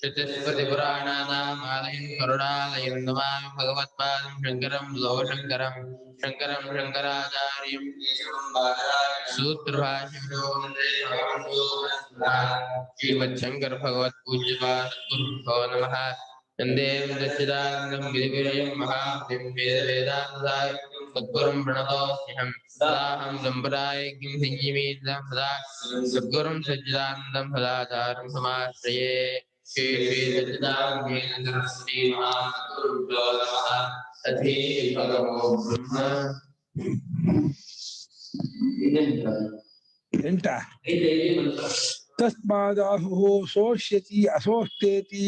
श्रुतिस्मृतिपुराणानामालयं करुणालयं नमामि भगवत्पादं शङ्करं लोकशङ्करं शङ्करं शङ्कराचार्यं सूत्रभाष्यविदो श्रीमच्छङ्कर भगवत्पूज्यपादगुरुभ्यो नमः। वन्दे सच्चिदानन्दं गिरिविजयं महामहिं वेदवेदान्ताय सद्गुरुं प्रणतोऽस्म्यहं सदाहं सम्प्रदायज्ञं संयमीतं सदा सद्गुरुं सच्चिदानन्दं सदाचारं समाश्रये। श्री श्री सच्चिदानन्देन्द्र श्री महागुरुभ्यो नमः। अथि भगवो ब्रह्म तस्मादाहुः सोष्यति असोष्टेति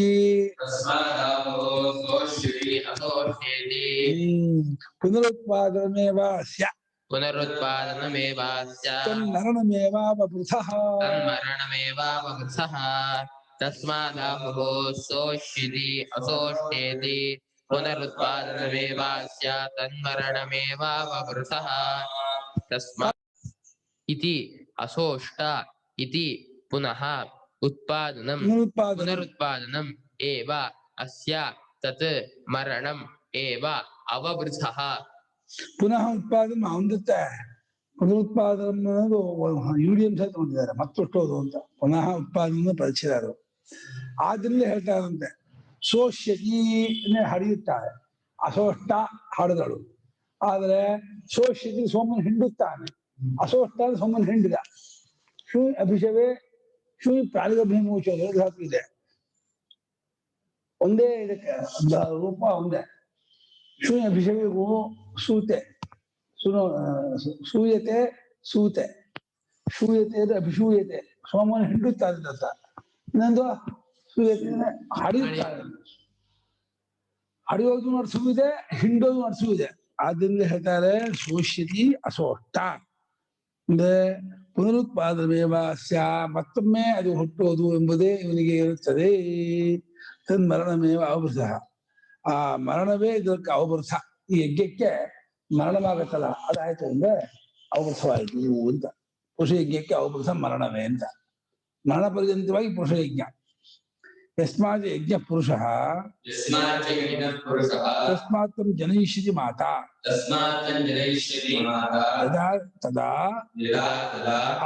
पुनरुत्पादनमेवास्य तन्मरणमेवावपृथः तस्मादाहुः सोष्यति असोष्टेति पुनरुत्पादनमेवास्य तन्मरणमेवावपृथः तस्मात् इति असोष्ट इति पुनः उत्पादनं पुनरुत्पादनम् एव अस्य तत् मरणम् एव अववृथः पुनः उत्पादन ಹೊಂದುತ್ತೆ ಪುನರುತ್ಪಾದನ ಅನ್ನೋದು ಯೂಡಿಎಂ ಸಹಿತ ಹೊಂದಿದ್ದಾರೆ ಮತ್ತೊಟ್ಟೋದು ಅಂತ ಪುನಃ ಉತ್ಪಾದನೆ ಪರಿಚಯರು ಆದ್ರಿಂದ ಹೇಳ್ತಾರಂತೆ ಸೋಷ್ಯತಿ ಹರಿಯುತ್ತಾಳೆ ಅಸೋಷ್ಟ ಹಡದಳು ಆದ್ರೆ ಸೋಷ್ಯತಿ ಸೋಮನ್ ಹಿಂಡುತ್ತಾನೆ ಅಸೋಷ್ಟ ಸೋಮನ್ ಹಿಂಡಿದ ಶೂ ಅಭಿಷವೇ ಶೂ ಪ್ರಾಣಿಗಭಿಮೂಚ ಧಾತು ಇದೆ ಒಂದೇ ಇದಕ್ಕೆ ರೂಪ ಒಂದೇ ಶೂ ಅಭಿಷೇಕವು ಸೂತೆ ಸೂಯತೆ ಸೂತೆ ಶೂಯತೆ ಅಭಿಷೂಯತೆ ಸೋಮನ ಹಿಂಡುತ್ತಾರೆ ಅಂತ ಇನ್ನೊಂದು ಸೂಯತೆ ಹಡಿಯುತ್ತಾರೆ ಹಡಿಯೋದು ನಡೆಸುವುದೇ ಹಿಂಡೋದು ನಡೆಸುವುದೇ ಆದ್ದರಿಂದ ಹೇಳ್ತಾರೆ ಸೋಷ್ಯತಿ ಅಸೋಷ್ಟ ಅಂದ್ರೆ ಪುನರುತ್ಪಾದಮೇವಾಸ್ಯ ಮತ್ತೊಮ್ಮೆ ಅದು ಹುಟ್ಟೋದು ಎಂಬುದೇ ಇವನಿಗೆ ಇರುತ್ತದೆ ತನ್ಮರಣಮೇವ ಅವೃತ ಆ ಮರಣವೇ ಇದಕ್ಕೆ ಅವಭೃತ ಈ ಯಜ್ಞಕ್ಕೆ ಮರಣವಾಗತ್ತಲ್ಲ ಅದಾಯ್ತು ಅಂದ್ರೆ ಅವಭೃತವಾಯಿತು ಅಂತ ಪುರುಷ ಯಜ್ಞಕ್ಕೆ ಅವಭೃತ ಮರಣವೇ ಅಂತ ಮರಣ ಪರ್ಯಂತವಾಗಿ ಪುರುಷ ಯಜ್ಞ ಯಸ್ಮಾತ್ ಯಜ್ಞ ಪುರುಷ ತಸ್ಮಾತ್ ಜನಯಿಷ್ಯತಿ ಮಾತಾ ತದಾ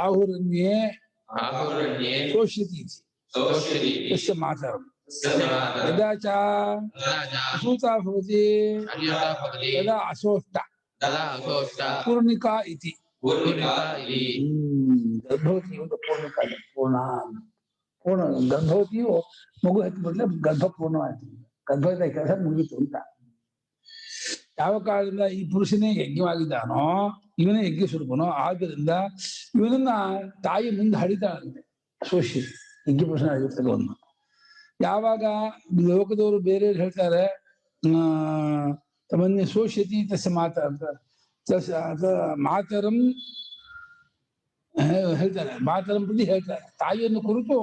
ಆಹುರಣ್ಯೇ ಶೋಷ್ಯತಿ ಯಸ್ಯ ಮಾತರಂ यदा च असूता भवति तदा असोष्ट पूर्णिका इति गर्भवती पूर्ण गर्भवतिಯು ಮಗು ಹೆತ್ತಬಿಟ್ರೆ ಗರ್ಭ ಪೂರ್ಣವಾಯಿತು ಗರ್ಭದ ಕೆಲಸ ಮುಗಿತು ಅಂತ ಯಾವ ಕಾಲದಿಂದ ಈ ಪುರುಷನೇ ಯಜ್ಞವಾಗಿದ್ದಾನೋ ಇವನೇ ಯಜ್ಞ ಸ್ವರೂಪನೋ ಆದ್ದರಿಂದ ಇವನನ್ನ ತಾಯಿ ಮುಂದೆ ಹಡಿತಾಳಂತೆ ಸೋಷಿ ಯಜ್ಞ ಪುರುಷನ ಹಡಿತಲವನ್ನು ಯಾವಾಗ ಲೋಕದವರು ಬೇರೆ ಹೇಳ್ತಾರೆ ತಮ್ಮನ್ನೇ ಸೋಷ್ಯತಿ ತಸ್ಯ ಮಾತ ಅಂತ ಮಾತರಂ ಹೇಳ್ತಾರೆ ಮಾತರಂ ಪ್ರತಿ ಹೇಳ್ತಾರೆ ತಾಯಿಯನ್ನು ಕುರಿತು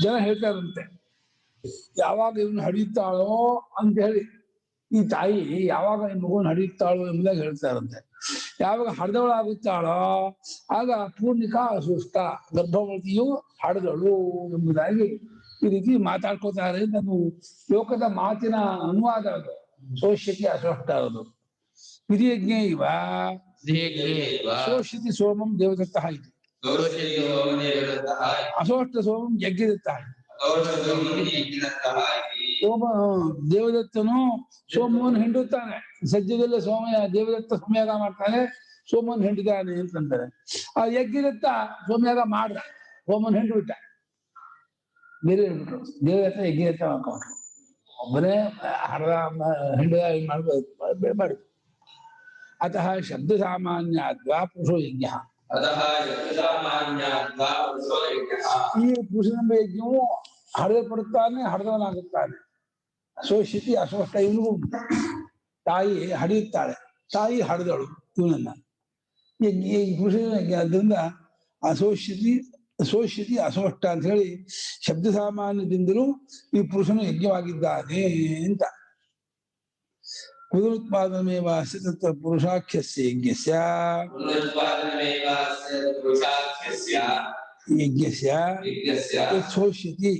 ಜನ ಹೇಳ್ತಾರಂತೆ ಯಾವಾಗ ಇವನು ಹಡಿಯುತ್ತಾಳೋ ಅಂತ ಹೇಳಿ ಈ ತಾಯಿ ಯಾವಾಗ ಈ ಮಗುವನ್ನು ಹಡಿಯುತ್ತಾಳೋ ಎಂಬುದಾಗಿ ಹೇಳ್ತಾರಂತೆ ಯಾವಾಗ ಹಡ್ದವಳಾಗುತ್ತಾಳೋ ಆಗ ಪೂರ್ಣಿಕಾ ಅಸುಷ್ಟ ಗರ್ಭವತಿಯು ಹಡದಳು ಎಂಬುದಾಗಿ ಈ ರೀತಿ ಮಾತಾಡ್ಕೋತಾರೆ ನಾನು ಲೋಕದ ಮಾತಿನ ಅನುವಾದ ಅದು ಸೋಷ್ಯತಿ ಅಸೋಷ್ಟ ಅದು ವಿಧಿಯಜ್ಞ ಇವ ಸೋಷ್ಯತಿ ಸೋಮಂ ದೇವದತ್ತ ಇದೆ ಅಸೋಷ್ಟ ಸೋಮಂ ಯಜ್ಞದತ್ತ ಸೋಮ ದೇವದತ್ತನು ಸೋಮವನ್ನು ಹಿಂಡುತ್ತಾನೆ ಸಜ್ಜದಲ್ಲಿ ಸೋಮಯ ದೇವದತ್ತ ಸೋಮಯಾಗ ಮಾಡ್ತಾನೆ ಸೋಮನ್ ಹಿಂಡಿದಾನೆ ಅಂತಂತಾರೆ ಆ ಯಜ್ಞದತ್ತ ಸೋಮಯಾಗ ಮಾಡ್ದ ಸೋಮನ್ ಹಿಂಡು ಬಿಟ್ಟ ಬೇರೆ ಹೇಳ್ಬಿಟ್ರು ದೇವದತ್ತ ಯಜ್ಞದತ್ತ ಮಾಡ್ಕೊಂಡ್ರು ಒಬ್ಬನೇ ಹರದ ಹಿಂಡಿದ ಮಾಡ್ಬೋದು ಅತಃ ಶಬ್ದ ಸಾಮಾನ್ಯಾದ್ವಾ ಪುರುಷೋ ಯಜ್ಞ ಈ ಪುರುಷನೆಂಬ ಯಜ್ಞವು ಹಡಲ್ಪಡುತ್ತಾನೆ ಹಡದವನಾಗುತ್ತಾನೆ ಸೋಷ್ಯತಿ ಅಸೋಷ್ಟ ಇವನಿಗೂ ತಾಯಿ ಹಡಿಯುತ್ತಾಳೆ ತಾಯಿ ಹಡದಳು ಇವನನ್ನ ಈ ಪುರುಷನ ಯಜ್ಞ ಆದ್ದರಿಂದ ಸೋಷ್ಯತಿ ಅಸೋಷ್ಟ ಅಂತ ಹೇಳಿ ಶಬ್ದ ಸಾಮಾನ್ಯದಿಂದಲೂ ಈ ಪುರುಷನು ಯಜ್ಞವಾಗಿದ್ದಾನೆ ಅಂತ ಪುನರುತ್ಪಾದನಮೇವಾಸ್ಯ ತತ್ರ ಪುರುಷಾಖ್ಯಸ್ಯ ಯಜ್ಞಸ್ಯ ಯಜ್ಞಸ್ಯ ಯಥೋಷ್ಯತಿ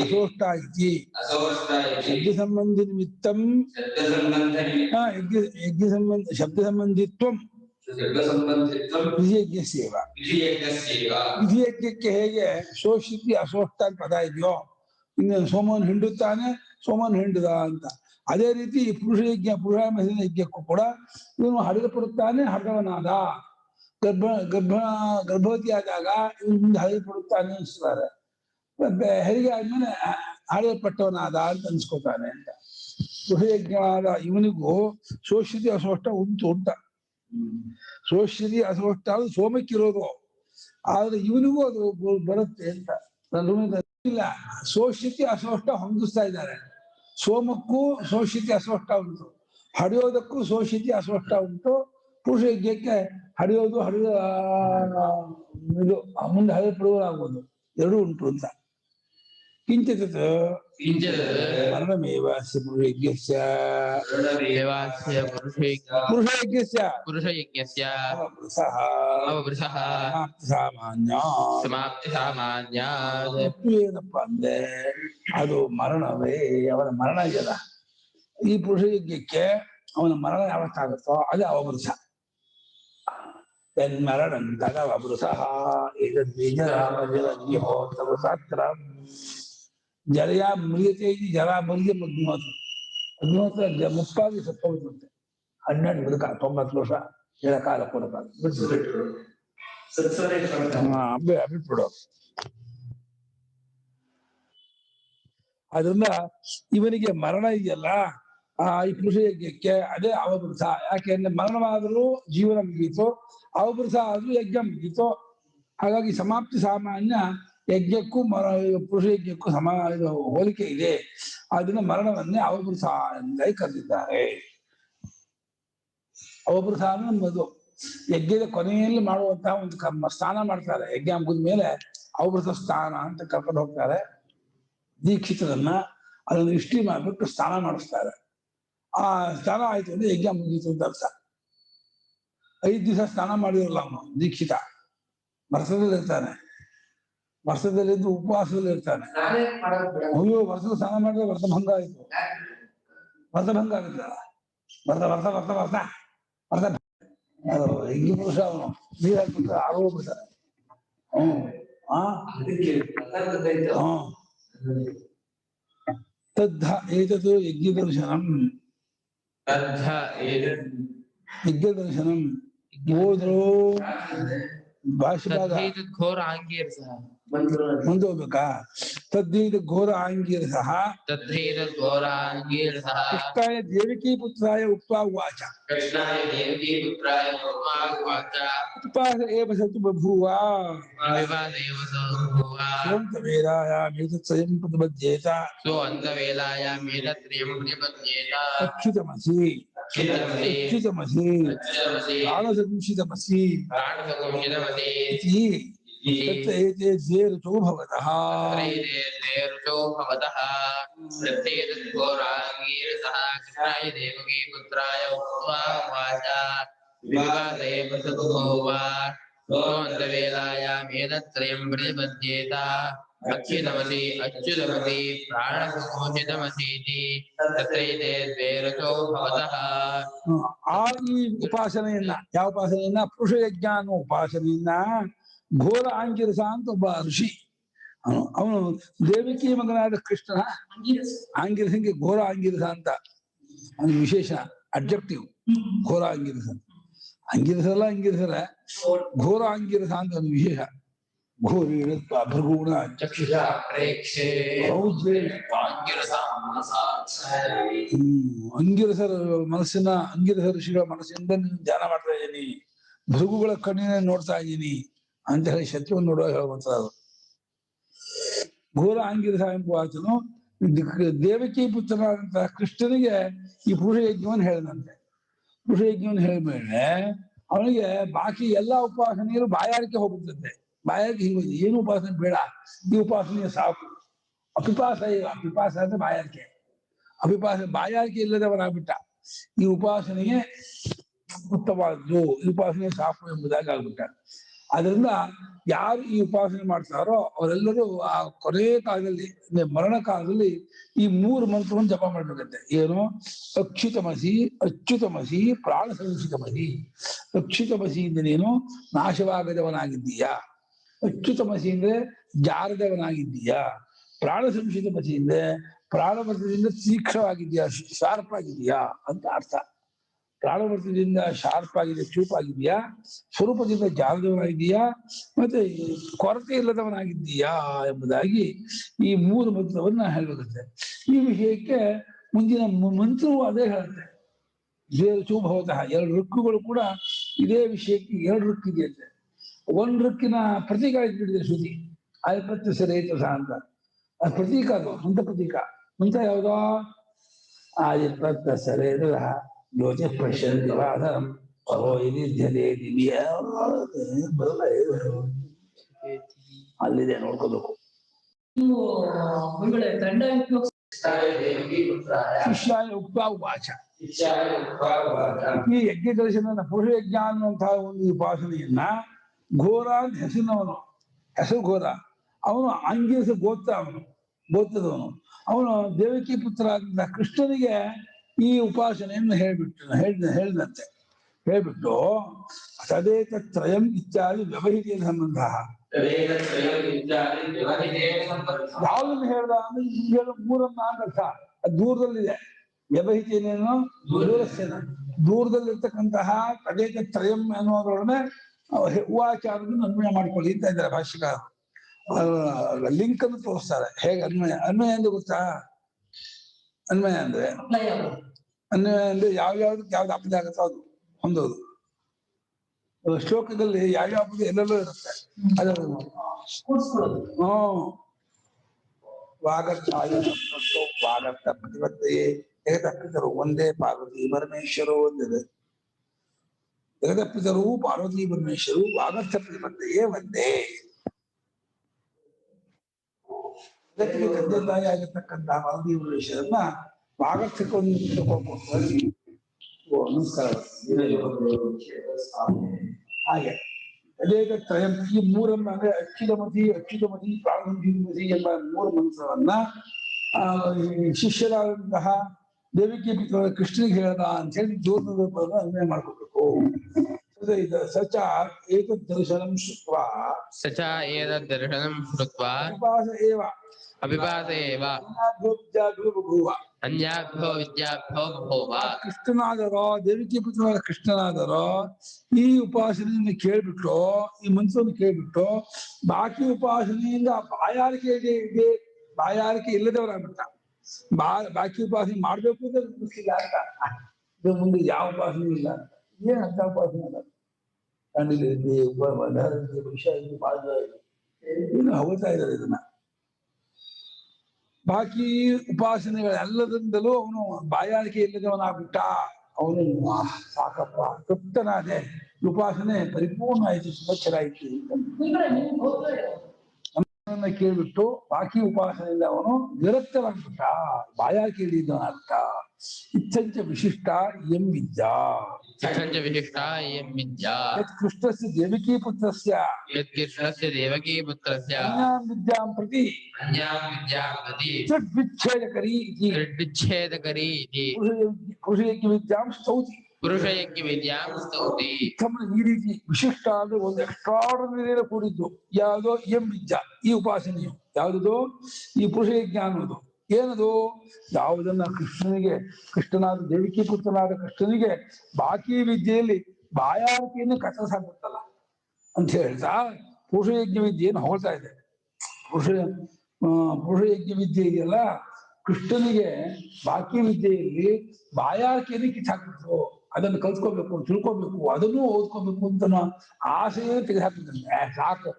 ಅಸೋಷ್ಟ ಇತಿ ಶಬ್ದ ಸಂಬಂಧಿ ನಿಮಿತ್ತಂ ಯಜ್ಞ ಸಂಬಂಧ ಶಬ್ದ ಸಂಬಂಧಿತ್ವಂ ವಿಧಿಯಜ್ಞಸ್ಯೇವ. ವಿಧಿಯಜ್ಞಕ್ಕೆ ಹೇಗೆ ಶೋಷಿತಿ ಅಸೋಷ್ಟ ಪದ ಇದೆಯೋ, ಇನ್ನು ಸೋಮವನ್ನು ಹಿಂಡುತ್ತಾನೆ, ಸೋಮವನ್ನು ಹಿಂಡುದ ಅಂತ, ಅದೇ ರೀತಿ ಪುರುಷ ಯಜ್ಞಕ್ಕೂ ಕೂಡ ಇವನು ಹರಿಯಲ್ಪಡುತ್ತಾನೆ, ಹರಿದವನಾದ. ಗರ್ಭವತಿ ಆದಾಗ ಇವನು ಮುಂದೆ ಹರಿಯಲ್ಪಡುತ್ತಾನೆ ಅನಿಸ್ತಾರೆ, ಹೆರಿಗೆ ಆದ್ಮೇಲೆ ಹರಿಯಲ್ಪಟ್ಟವನಾದ ಅಂತ ಅನ್ಸ್ಕೊತಾನೆ ಅಂತ. ಪುರುಷ ಯಜ್ಞವಾದ ಇವನಿಗೂ ಶೋಷಿತಿ ಅಸೋಷ್ಟ ಉಂಟ. ಶೋಷಿತಿ ಅಸೋಷ್ಟ ಅದು ಸೋಮಕ್ಕಿರೋದು, ಆದ್ರೆ ಇವನಿಗೂ ಅದು ಬರುತ್ತೆ ಅಂತ ಇಲ್ಲ. ಶೋಷಿತಿ ಅಸೋಷ್ಟ ಹೊಂದಿಸ್ತಾ ಇದ್ದಾರೆ. ಸೋಮಕ್ಕೂ ಶೋಷಿತಿ ಅಸೋಷ್ಟ ಉಂಟು, ಹಡಿಯೋದಕ್ಕೂ ಶೋಷಿತಿ ಅಸೋಷ್ಟ ಉಂಟು. ಪುರುಷ ಯಜ್ಞಕ್ಕೆ ಹಡಿಯೋದು ಇದು ಮುಂದೆ ಹರಿಯಲ್ಪಡುವುದಾಗುವುದು ಎರಡೂ ಉಂಟು ಅಂತ. ಕಿಂಚಿತ್ ಮರಣಮೇವ ಪುರುಷಯಜ್ಞಸ್ಯ ಏನಪ್ಪ ಅಂದ್ರೆ ಅದು ಮರಣವೇ, ಅವನ ಮರಣ ಇದೆಯಲ್ಲ ಈ ಪುರುಷ ಯಜ್ಞಕ್ಕೆ, ಅವನ ಮರಣ ಯಾವತ್ತಾಗುತ್ತೋ ಅದೇ ಅವಭೃಷ. ಮರಣಂ ತದವಭೃಷ ಏತದ್ಬೀಜರಾಮಜಲೋತ್ರ ಜಲಯ ಮುರಿಯತೆ ಜಲ ಮುರಿಯ ಅಗ್ನಿಹೋತ್ರ. ಅಗ್ನಿಹೋತ್ರ ಮುಪ್ಪಾಗಿ ಸತ್ತೋಗುತ್ತೆ. 12 ಬದುಕ 90 ವರ್ಷ ಕಾಲ ಬಿಟ್ಬಿಡು. ಅದರಿಂದ ಇವನಿಗೆ ಮರಣ ಇದೆಯಲ್ಲ ಈ ಪುರುಷ ಯಜ್ಞಕ್ಕೆ ಅದೇ ಅವಭೃಷ. ಯಾಕೆಂದ್ರೆ ಮರಣವಾದರೂ ಜೀವನ ಮುಗೀತು, ಅವಭೃಷ ಆದ್ರೂ ಯಜ್ಞ ಮುಗೀತು. ಹಾಗಾಗಿ ಸಮಾಪ್ತಿ ಸಾಮಾನ್ಯ ಯಜ್ಞಕ್ಕೂ ಪುರುಷ ಯಜ್ಞಕ್ಕೂ ಹೋಲಿಕೆ ಇದೆ. ಅದನ್ನ ಮರಣವನ್ನೇ ಅವಭೃಷ ಎಂದಾಗಿ ಕರೆದಿದ್ದಾರೆ. ಅವಭೃಷ ಅನ್ನೋದು ಯಜ್ಞದ ಕೊನೆಯಲ್ಲಿ ಮಾಡುವಂತಹ ಒಂದು ಕರ್ಮ. ಸ್ನಾನ ಮಾಡ್ತಾರೆ, ಯಜ್ಞ ಮುಗಿದ ಮೇಲೆ ಅವಭೃಷ ಸ್ನಾನ ಅಂತ ಕರ್ಕೊಂಡು ಹೋಗ್ತಾರೆ ದೀಕ್ಷಿತರನ್ನ. ಅದನ್ನು ಇಷ್ಟಿ ಮಾಡ್ಬಿಟ್ಟು ಸ್ನಾನ ಮಾಡಿಸ್ತಾರೆ. ಆ ಸ್ನಾನ ಆಯ್ತು ಅಂದ್ರೆ ಯಜ್ಞ ಮುಗೀತು ಅಂತ ಅರ್ಥ. 5 ದಿವಸ ಸ್ನಾನ ಮಾಡಿರಲ್ಲ ಅವನು ದೀಕ್ಷಿತ, ವರ್ಷದಲ್ಲಿ ಇರ್ತಾನೆ. ವರ್ಷದಲ್ಲಿದ್ದು ಉಪವಾಸದಲ್ಲಿ ಇರ್ತಾನೆ. ಅಯ್ಯೋ ವರ್ಷದ ಸ್ನಾನ ಮಾಡಿದ್ರೆ ವ್ರತಭಂಗ ಆಯ್ತು, ವ್ರತಭಂಗ ಆಗುತ್ತೆ. ವರ್ಷ ಅದು ಹಿಂಗಿ ಪುರುಷ ಅವನು ನೀರ್ ಹಾಕ್ಬಿಟ್ರೆ ಆರೋಗ್ಬಿಡ್ತಾರೆ. ತದ್ಧ ಏತದು ಯಜ್ಞದರ್ಶನಂ. ಯಜ್ಞದರ್ಶನಂ ಹೋದ್ರು ಭಾಷೆದಾಗ ಮುಂದೆ ಹೋಗ್ಬೇಕಾ? ತದ್ಧೈತ ಘೋರ ಆಂಗೀರಸಃ ಕೃಷ್ಣಾಯ ದೇವಕೀ ಪುತ್ರಾಯ ಉಕ್ತ್ವಾ ಉವಾಚ ಉತ್ಪಾಸ ಏವ ಸತು ಬಭೂವ ಸೋಂತವೇಲಾಯಾಮೇತತ್ಸ್ವಯಂ ಪ್ರತಿಪದ್ಯೇತ ಅಚ್ಯುತಮಸಿ ಪ್ರಾಣಸಂಶಿತಮಸಿ तत्ते द्वे ऋतौ भवतः कृष्णाय देवकी पुत्राय उक्त्वा उवाच विवादे वसुभूवा सोऽन्तवेलायामेतत्त्रयं प्रतिपद्येत अच्युतमसि अच्युतमसि प्राणसंशोषितमसीति तत्रैते द्वे ऋतौ भवतः. ಆ ಈ ಉಪಾಸನೆಯನ್ನ, ಯಾವ ಉಪಾಸನೆಯನ್ನ? ಪುರುಷ ಯಜ್ಞ ಅನ್ನೋ ಉಪಾಸನೆಯನ್ನ ಘೋರ ಆಂಗಿರಸ ಅಂತ ಒಬ್ಬ ಋಷಿ, ಅವನು ದೇವಕಿ ಮಗನಾದ ಕೃಷ್ಣನ ಆಂಗಿರಸಂಗೆ ಘೋರ ಆಂಗಿರಸ ಅಂತ ಒಂದು ವಿಶೇಷ ಅಬ್ಜೆಕ್ಟಿವ್. ಘೋರ ಆಂಗಿರಸ, ಅಂಗಿರಸಲ್ಲ ಅಂಗಿರಸರ, ಘೋರ ಆಂಗಿರಸ ಅಂತ ಒಂದು ವಿಶೇಷ. ಘೋರಿ ಭೃಗುಣ ಚಕ್ಷುಷ ಅಂಗಿರಸರ ಮನಸ್ಸಿನ, ಅಂಗಿರಸ ಋಷಿಗಳ ಮನಸ್ಸಿಂದ ಧ್ಯಾನ ಮಾಡ್ತಾ ಇದ್ದೀನಿ, ಭೃಗುಗಳ ಕಣ್ಣಿನ ನೋಡ್ತಾ ಇದ್ದೀನಿ ಅಂತ ಹೇಳಿ ಶತ್ರುವನ್ನು ನೋಡುವ ಹೇಳುವಂತದ್ದು. ಘೋರ ಆಂಗಿರಸ ಎಂಬ ವಾಚನು ದೇವಕಿ ಪುತ್ರನಾದಂತಹ ಕೃಷ್ಣನಿಗೆ ಈ ಪುರುಷ ಯಜ್ಞವನ್ನು ಹೇಳಿದಂತೆ. ಪುರುಷ ಯಜ್ಞವನ್ನು ಹೇಳಿದ್ಮೇಲೆ ಅವನಿಗೆ ಬಾಕಿ ಎಲ್ಲಾ ಉಪಾಸನೆಯರು ಬಾಯಾರಿಕೆ ಹೋಗುತ್ತದೆ. ಬಾಯಾರಿಕೆ ಹಿಂಗೋದು, ಏನು ಉಪಾಸನೆ ಬೇಡ, ಈ ಉಪಾಸನೆಯ ಸಾಕು. ಅಪಿಪಾಸ ಅಪಿಪಾಸ ಅಂದ್ರೆ ಬಾಯಾರಿಕೆ. ಬಾಯಾರಿಕೆ ಇಲ್ಲದವನಾಗ್ಬಿಟ್ಟ. ಈ ಉಪಾಸನೆಗೆ ಉತ್ತಮವಾದ್ದು, ಈ ಉಪಾಸನೆ ಸಾಕು ಎಂಬುದಾಗಿ ಆಗ್ಬಿಟ್ಟ. ಆದ್ರಿಂದ ಯಾರು ಈ ಉಪಾಸನೆ ಮಾಡ್ತಾರೋ ಅವರೆಲ್ಲರೂ ಆ ಕೊನೆ ಕಾಲದಲ್ಲಿ ಅಂದ್ರೆ ಮರಣ ಕಾಲದಲ್ಲಿ ಈ 3 ಮಂತ್ರವನ್ನು ಜಪ ಮಾಡ್ಬೇಕಂತೆ. ಏನು? ಅಚ್ಯುತಮಸಿ, ಅಚ್ಯುತಮಸಿ, ಪ್ರಾಣ ಸಂಚಿತಮಸಿ. ಅಚ್ಯುತಮಸಿ ಅಂದ್ರೆ ನೀನು ನಾಶವಾಗದವನಾಗಿದ್ದೀಯಾ. ಅಚ್ಯುತಮಸಿ ಅಂದ್ರೆ ಜಾರದವನಾಗಿದ್ದೀಯಾ. ಪ್ರಾಣ ಸಂಚಿತಮಸಿ ಅಂದ್ರೆ ಪ್ರಾಣಮತದಿಂದ ತೀಕ್ಷ್ಣವಾಗಿದ್ಯಾ, ಶಾರ್ಪ್ ಆಗಿದೆಯಾ ಅಂತ ಅರ್ಥ. ಪ್ರಾಣಮತದಿಂದ ಶಾರ್ಪ್ ಆಗಿದೆ, ಚೂಪ್ ಆಗಿದೆಯಾ, ಸ್ವರೂಪದಿಂದ ಜಾರದವನಾಗಿದೆಯಾ, ಮತ್ತೆ ಕೊರತೆ ಇಲ್ಲದವನಾಗಿದ್ದೀಯಾ ಎಂಬುದಾಗಿ ಈ 3 ಮಂತ್ರವನ್ನ ಹೇಳಬೇಕಂತೆ. ಈ ವಿಷಯಕ್ಕೆ ಮುಂದಿನ ಮಂತ್ರವು ಅದೇ ಹೇಳುತ್ತೆ. ಚೂಭವತಃ 2 ಋಕ್ಕುಗಳು ಕೂಡ ಇದೇ ವಿಷಯಕ್ಕೆ 2 ಋಕ್ಕು ಇದೆಯಂತೆ. 1 ಋಕ್ಕಿನ ಪ್ರತೀಕ ಇಟ್ಬಿಟ್ಟಿದೆ ಶ್ರುತಿ, ಆಯ್ಪತ್ತು ಸರೇತಸ ಅಂತ. ಅದು ಪ್ರತೀಕ, ಅದು ಮಂತ್ರ ಪ್ರತೀಕ. ಮಂತ್ರ ಯಾವುದೋ ಆಯ್ಪತ್ತ ಸರೇತ ಜ್ಯೋತಿ ಪಶ್ಯಂತಿವಾದಂ ಬರಲ್ಲ, ಅಲ್ಲಿದೆ ನೋಡ್ಕೋಬೇಕು. ಶಿಷ್ಯಾಯ ಉಕ್ತ ವಾಚ. ಈ ಯಜ್ಞ ದರ್ಶನ ಪುರುಷ ಯಜ್ಞ ಅನ್ನುವಂತಹ ಒಂದು ಉಪಾಸನೆಯನ್ನ ಘೋರ ಅಂತ ಹೆಸರಿನವನು, ಹೆಸರು ಘೋರ, ಅವನು ಆಂಗಿರಸ ಗೋತ್ರದವನು. ಅವನು ದೇವಕಿ ಪುತ್ರ ಆದ ಕೃಷ್ಣನಿಗೆ ಈ ಉಪಾಸನೆಯನ್ನು ಹೇಳಿದಂತೆ. ಹೇಳ್ಬಿಟ್ಟು ತದೇತತ್ರಯಂ ಇತ್ಯಾದಿ ವ್ಯವಹಿತ ಸಂಬಂಧ. ಯಾವ್ದನ್ನು ಹೇಳ್ದ ಅಂದ್ರೆ ಈ 3 ಅರ್ಥ. ಅದು ದೂರದಲ್ಲಿದೆ. ವ್ಯವಹಿತೇನೇನು ದೂರಸ್ಥೇನ, ದೂರದಲ್ಲಿರ್ತಕ್ಕಂತಹ ತದೇತತ್ರಯಂ ಅನ್ನೋದ್ರೊಡನೆ ಉವಾಚಾರವನ್ನು ಅನ್ವಯ ಮಾಡ್ಕೊಳ್ಳಿ ಅಂತ ಇದ್ದಾರೆ ಭಾಷ್ಯಕಾರ. ಲಿಂಕ್ ಅನ್ನು ತೋರಿಸ್ತಾರೆ. ಹೇಗೆ ಅನ್ವಯ ಅಂದ್ರೆ ಗೊತ್ತಾ? ಅನ್ವಯ ಅಂದ್ರೆ ಯಾವ್ಯಾವ್ದಕ್ಕೆ ಯಾವ್ದು ಅಪದ ಆಗುತ್ತೋ ಅದು ಹೊಂದೋದು. ಶ್ಲೋಕದಲ್ಲಿ ಯಾವ್ಯಾವ ಪದ ಎಲ್ಲೆಲ್ಲೋ ಇರುತ್ತೆ, ಅದನ್ನು ವಾಗರ್ಥ ಪ್ರತಿಬದ್ಧೆಯೇ ಜಗದಪ್ಪಿತರು ಒಂದೇ ಪಾರ್ವತಿ ಪರಮೇಶ್ವರ ಒಂದಿದೆ. ಜಗದಪ್ಪಿತರು ಪಾರ್ವತಿ ಪರಮೇಶ್ವರು ವಾಗರ್ಥ ಪ್ರತಿಬದ್ಧೆಯೇ ಒಂದೇ. ಜಗತ್ತಿಗೆ ತಂದೆ ತಾಯಿ ಆಗಿರ್ತಕ್ಕಂತಹ ಪಾರ್ವತಿ ಪರಮೇಶ್ವರನ್ನ ವಾಗರ್ಥಕ್ಕೆ ನಮಸ್ಕಾರ. ಹಾಗೆ ಅನೇಕ ತ್ರಯಂ, ಈ 3 ಅಂದ್ರೆ ಅಚ್ಯುತಮತಿ ಪ್ರಾಣಮತಿ ಎಂಬ 3 ಮಂತ್ರವನ್ನ ಶಿಷ್ಯರಾದಂತಹ ದೇವಿಕೆ ಪುತ್ರ ಕೃಷ್ಣನಿಗೆ ಹೇಳದ ಅಂತ ಹೇಳಿ ದೂರದ ಅನ್ವಯ ಮಾಡ್ಕೋಬೇಕು. ಸಚ ಏತದ್ ದರ್ಶನಂ ಶ್ರುತ್ವಾ ಅಭಿಭಾಸ ಏವ ಅನ್ಯಾಭ್ಯೋ ವಿದ್ಯಾಭ್ಯೋ ಬಭೂವ. ಕೃಷ್ಣನಾದರೋ, ದೇವಿಕೆ ಪುತ್ರನಾದ ಕೃಷ್ಣನಾದರೋ ಈ ಉಪಾಸನೆಯನ್ನು ಕೇಳ್ಬಿಟ್ಟು, ಈ ಮಂತ್ರವನ್ನು ಕೇಳ್ಬಿಟ್ಟು ಬಾಕಿ ಉಪಾಸನೆಯಿಂದ ಬಾಯಾರಿಕೆ ಇಲ್ಲದವರಾಗ್ಬಿಟ್ಟ. ಬಾಕಿ ಉಪಾಸನೆ ಮಾಡ್ಬೇಕು ಅಂತ ಮುಗಿಸಿಲ್ಲ ಅಂತ. ಇದು ಮುಂದೆ ಯಾವ ಉಪಾಸನೆ ಇಲ್ಲ ಅಂತ. ಏನ್ ಅಂತ ಉಪಾಸನೆ ಅಲ್ಲ. ಇನ್ನು ಹೋಗ್ತಾ ಇದ್ದಾರೆ ಇದನ್ನ. ಬಾಕಿ ಉಪಾಸನೆಗಳೆಲ್ಲದಿಂದಲೂ ಅವನು ಬಾಯಾರಿಕೆ ಇಲ್ಲದವನಾಗ್ಬಿಟ್ಟ. ಅವನು ಸಾಕಪ್ಪ ತೃಪ್ತನಾದೆ, ಉಪಾಸನೆ ಪರಿಪೂರ್ಣ ಆಯ್ತು, ಸುಭಚ್ಚರಾಯ್ತು ಅಂತ ಕೇಳ್ಬಿಟ್ಟು ಬಾಕಿ ಉಪಾಸನೆಯಿಂದ ಅವನು ವಿರಕ್ತವಾಗ್ಬಿಟ್ಟ, ಬಾಯಾರಿಕೆ ಇಲ್ಲದವನಾಗ್ಬಿಟ್ಟ. ಇತ್ಥಂಚ ವಿಶಿಷ್ಟ ಎಂ ವಿದ್ಯಾ ಕೃಷ್ಣಸ್ಯ ದೇವಕೀ ಪುತ್ರಸ್ಯ ವಿದ್ಯಾಂ ಪ್ರತಿ ತ್ರಿಡ್ವಿಚ್ಛೇದಕರಿ ಪುರುಷಯಜ್ಞ ವಿದ್ಯಾಂ ಸ್ತೌತಿ. ಈ ರೀತಿ ವಿಶಿಷ್ಟ ಅಂದ್ರೆ ಒಂದು ಎಕ್ಸ್ಟ್ರಾರ್ಡಿನರಿ ಕೂಡಿದ್ದು ಯಾವುದೋ ಎಂ ವಿದ್ಯಾ, ಈ ಉಪಾಸನೆಯು ಯಾವುದೋ ಈ ಪುರುಷ ಯಜ್ಞ ಅನ್ನೋದು. ಏನದು? ಯಾವುದನ್ನ ಕೃಷ್ಣನಾದ ದೇವಿಕಿ ಪುತ್ರನಾದ ಕೃಷ್ಣನಿಗೆ ಬಾಕಿ ವಿದ್ಯೆಯಲ್ಲಿ ಬಾಯಾರಿಕೆಯನ್ನು ಕತ್ತರಿಸಾಕ್ಬಿಡ್ತಲ್ಲ ಅಂತ ಹೇಳ್ತಾ ಪುರುಷ ಯಜ್ಞ ವಿದ್ಯೆಯನ್ನು ಹೊಳ್ತಾ ಇದೆ. ಪುರುಷ ಯಜ್ಞ ವಿದ್ಯೆ ಇದೆಯಲ್ಲ, ಕೃಷ್ಣನಿಗೆ ಬಾಕಿ ವಿದ್ಯೆಯಲ್ಲಿ ಬಾಯಾರಿಕೆಯನ್ನು ಕಿತ್ತಾಕ್ಬಿಟ್ರು. ಅದನ್ನು ಕಲ್ತ್ಕೋಬೇಕು, ತಿಳ್ಕೊಬೇಕು, ಅದನ್ನು ಓದ್ಕೋಬೇಕು ಅಂತ ಆಸೆಯೇ ತೆಗೆದುಹಾಕ್ಬಿಡ್ತಾನೆ. ಸಾಕು,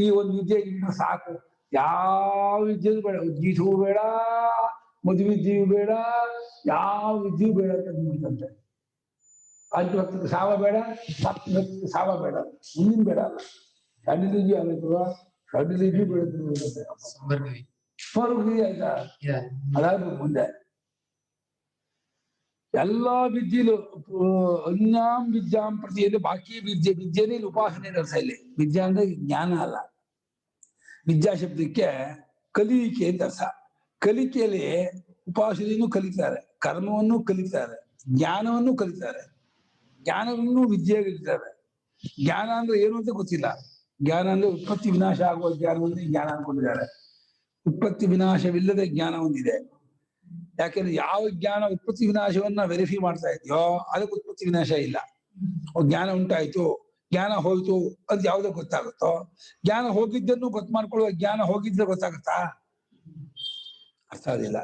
ಈ ಒಂದು ವಿದ್ಯೆ ಸಾಕು, ಯಾವ ವಿದ್ಯೆಯೂ ಬೇಡ, ಗೀತವೂ ಬೇಡ, ಮದುವೆ ವಿದ್ಯೆಯೂ ಬೇಡ, ಯಾವ ವಿದ್ಯೆಯೂ ಬೇಡ ಅಂತ ಅಂದ್ಬಿಡ್ತಂತೆ. ಭಕ್ತಿಗೆ ಸಾವ ಬೇಡ, ಭಕ್ತಿಗೆ ಸಾವ ಬೇಡ, ಮುಂದಿನ ಬೇಡ, ಷಡ್ಲಿಜಿ ಆಗಬೇಕು, ಷಡ್ಲಿಜಿ ಬೇಡ, ಸ್ವರ್ಗ ಆಯ್ತಾ, ಅದಾದ್ರೂ ಮುಂದೆ ಎಲ್ಲಾ ವಿದ್ಯೆಲು ಅನ್ಯಾಂ ವಿದ್ಯಾಂ ಪ್ರತಿ ಅಂದ್ರೆ ಬಾಕಿ ವಿದ್ಯೆನೇ ಇಲ್ಲಿ ಉಪಾಸನೆ ಅರ್ಥ ಇಲ್ಲಿ. ವಿದ್ಯಾ ಅಂದ್ರೆ ಜ್ಞಾನ ಅಲ್ಲ. ವಿದ್ಯಾ ಶಬ್ದಕ್ಕೆ ಕಲಿಕೆ ಅಂತ ಅರ್ಥ. ಕಲಿಕೆಯಲ್ಲಿ ಉಪಾಸನೆಯನ್ನು ಕಲಿತಾರೆ, ಕರ್ಮವನ್ನು ಕಲಿತಾರೆ, ಜ್ಞಾನವನ್ನು ಕಲಿತಾರೆ, ಜ್ಞಾನವನ್ನು ವಿದ್ಯೆ ಕಲಿತಾರೆ. ಜ್ಞಾನ ಅಂದ್ರೆ ಏನು ಅಂತ ಗೊತ್ತಿಲ್ಲ. ಜ್ಞಾನ ಅಂದ್ರೆ ಉತ್ಪತ್ತಿ ವಿನಾಶ ಆಗುವ ಜ್ಞಾನವನ್ನು ಜ್ಞಾನ ಅನ್ಕೊಂಡಿದ್ದಾರೆ. ಉತ್ಪತ್ತಿ ವಿನಾಶವಿಲ್ಲದ ಜ್ಞಾನ ಒಂದಿದೆ. ಯಾಕೆಂದ್ರೆ ಯಾವ ಜ್ಞಾನ ಉತ್ಪತ್ತಿ ವಿನಾಶವನ್ನ ವೆರಿಫೈ ಮಾಡ್ತಾ ಇದೆಯೋ ಅದಕ್ಕೆ ಉತ್ಪತ್ತಿ ವಿನಾಶ ಇಲ್ಲ. ಜ್ಞಾನ ಉಂಟಾಯ್ತು, ಜ್ಞಾನ ಹೋಯ್ತು ಅಂತ ಯಾವ್ದು ಗೊತ್ತಾಗುತ್ತೋ, ಜ್ಞಾನ ಹೋಗಿದ್ದನ್ನು ಗೊತ್ತು ಮಾಡ್ಕೊಳ್ಳುವ ಜ್ಞಾನ ಹೋಗಿದ್ರೆ ಗೊತ್ತಾಗುತ್ತಾ? ಅರ್ಥ ಆಗೋದಿಲ್ಲ.